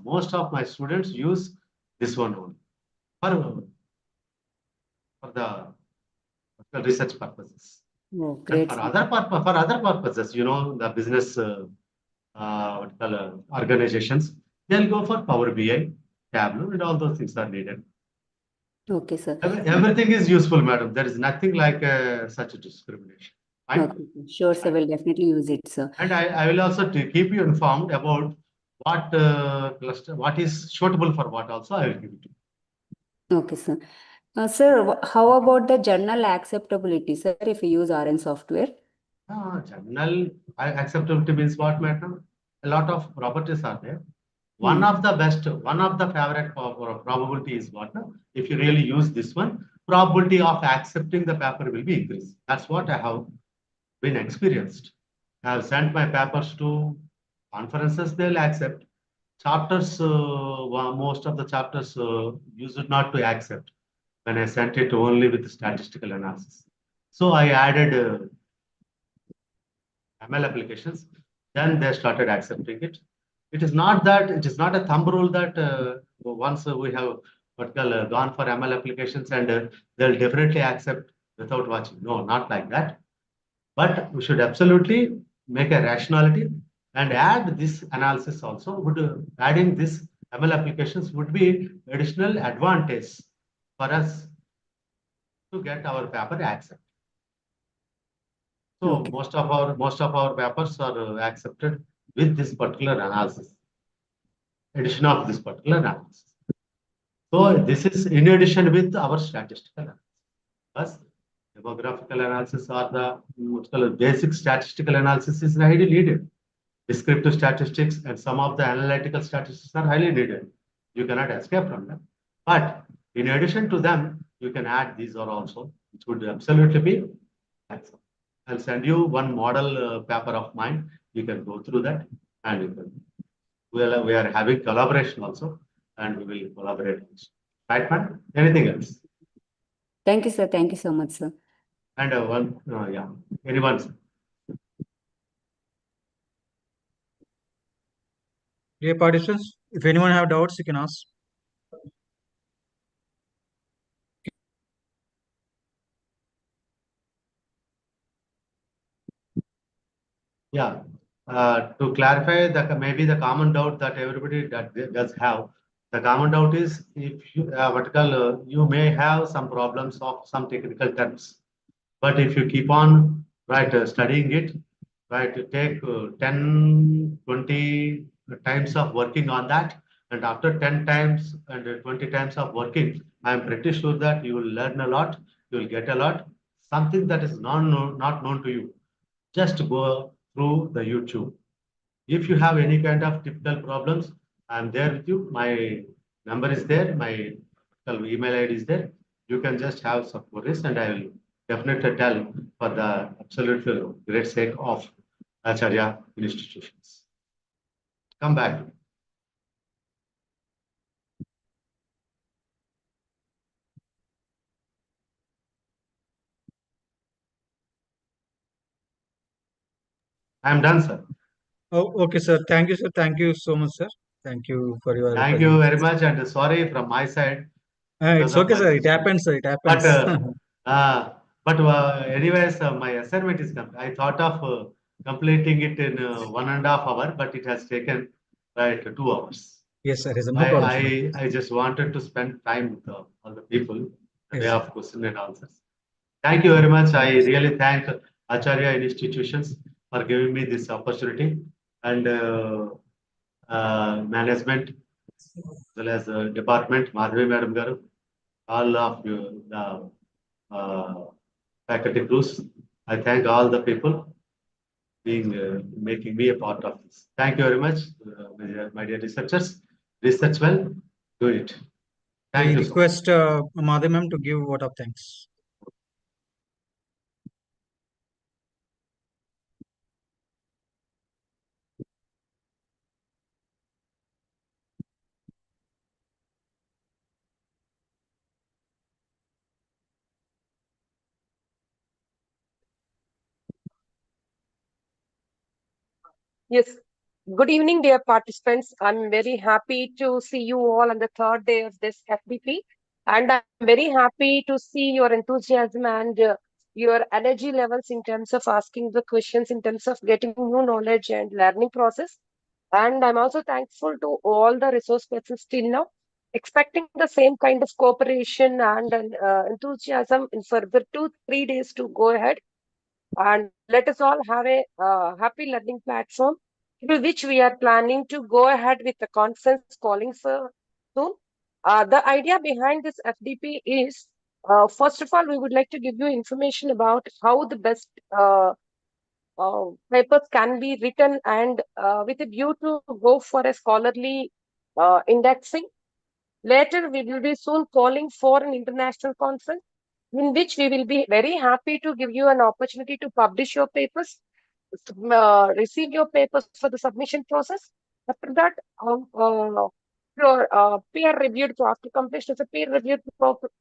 most of my students use this one only for the research purposes. Oh, And great, for sir. other purposes, the business organizations, they'll go for Power BI, Tableau, and all those things are needed. Okay, sir. Everything is useful, madam. There is nothing like such a discrimination. Fine? Okay, sure, sir. We'll definitely use it, sir. And I will also keep you informed about what cluster, what is suitable for what also I will give it to you. Okay, sir. Sir, how about the journal acceptability, sir, if we use RN software? Journal acceptability means what, madam? A lot of properties are there. One of the favorite probability is what? If you really use this one, probability of accepting the paper will be increased. That's what I have been experienced. I have sent my papers to conferences, they'll accept. Chapters, most of the chapters used not to accept when I sent it only with statistical analysis. So I added ML applications, then they started accepting it. It is not a thumb rule that once we have gone for ML applications and they'll definitely accept without watching. No, not like that. But we should absolutely make a rationality and add this analysis also. Adding this ML applications would be additional advantage for us to get our paper accepted. So Okay. most of our papers are accepted with this particular analysis, addition of this particular analysis. So this is in addition with our statistical analysis. Plus, demographical analysis or the basic statistical analysis is highly needed. Descriptive statistics and some of the analytical statistics are highly needed. You cannot escape from them. But in addition to them, you can add these are also, which would absolutely be excellent. I'll send you one model paper of mine. You can go through that, and you can. We are having collaboration also, and we will collaborate. Right, man? Anything else? Thank you, sir. Thank you so much, sir. And anyone? Dear participants, if anyone have doubts, you can ask. Yeah. To clarify, maybe the common doubt that everybody does have, the common doubt is if you you may have some problems of some technical terms, but if you keep on studying it, take 10, 20 times of working on that, and after 10 times and 20 times of working, I am pretty sure that you will learn a lot, you will get a lot, something that is not known to you. Just go through the YouTube. If you have any kind of typical problems, I'm there with you. My number is there. My email ID is there. You can just have some queries, and I will definitely tell for the absolute great sake of Acharya institutions. Come back. I'm done, sir. Oh, okay, sir. Thank you, sir. Thank you so much, sir. Thank you for your Thank you very presentation. much, and sorry from my side. It's okay, sir. It happens, sir. It happens. But anyways, my assignment is coming. I thought of completing it in 1.5 hours, but it has taken right 2 hours. Yes, sir. Yes, sir. No problem, sir. I just wanted to spend time with all the people, the Yes, way sir. of question and answers. Thank you very much. I really thank Acharya institutions for giving me this opportunity, and management as well as department, Madhavi Madam Garu, all of you, the faculty crews. I thank all the people being making me a part of this. Thank you very much, my dear researchers. Research well, do it. Thank We you. So much. request Madhavi ma'am to give vote of thanks. Yes. Good evening, dear participants. I'm very happy to see you all on the third day of this FDP. And I'm very happy to see your enthusiasm and your energy levels in terms of asking the questions, in terms of getting new knowledge and learning process. And I'm also thankful to all the resource persons till now, expecting the same kind of cooperation and enthusiasm in further 2-3 days to go ahead. And let us all have a happy learning platform through which we are planning to go ahead with the conference calling for soon. The idea behind this FDP is, first of all, we would like to give you information about how the best papers can be written and with a view to go for a scholarly indexing. Later, we will be soon calling for an international conference in which we will be very happy to give you an opportunity to publish your papers, receive your papers for the submission process. After that, your peer-reviewed, after completion of the peer-reviewed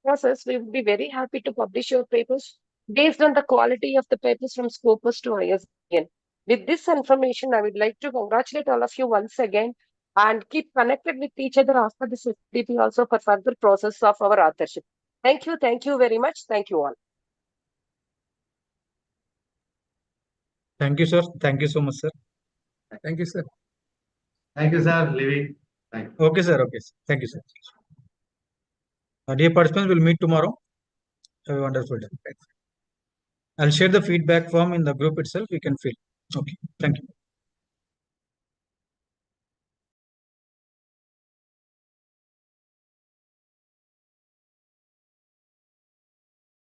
process, we will be very happy to publish your papers based on the quality of the papers from Scopus to ISBN. With this information, I would like to congratulate all of you once again and keep connected with each other after this FDP also for further process of our authorship. Thank you very much. Thank you all. Thank you, sir. Thank you so much, sir. Thank you, sir. Thank you, sir. Leaving. Thank you. Okay, sir. Okay, sir. Thank you, sir. Dear participants, we'll meet tomorrow. Have a wonderful day. I'll share the feedback form in the group itself. You can fill. Okay. Thank you.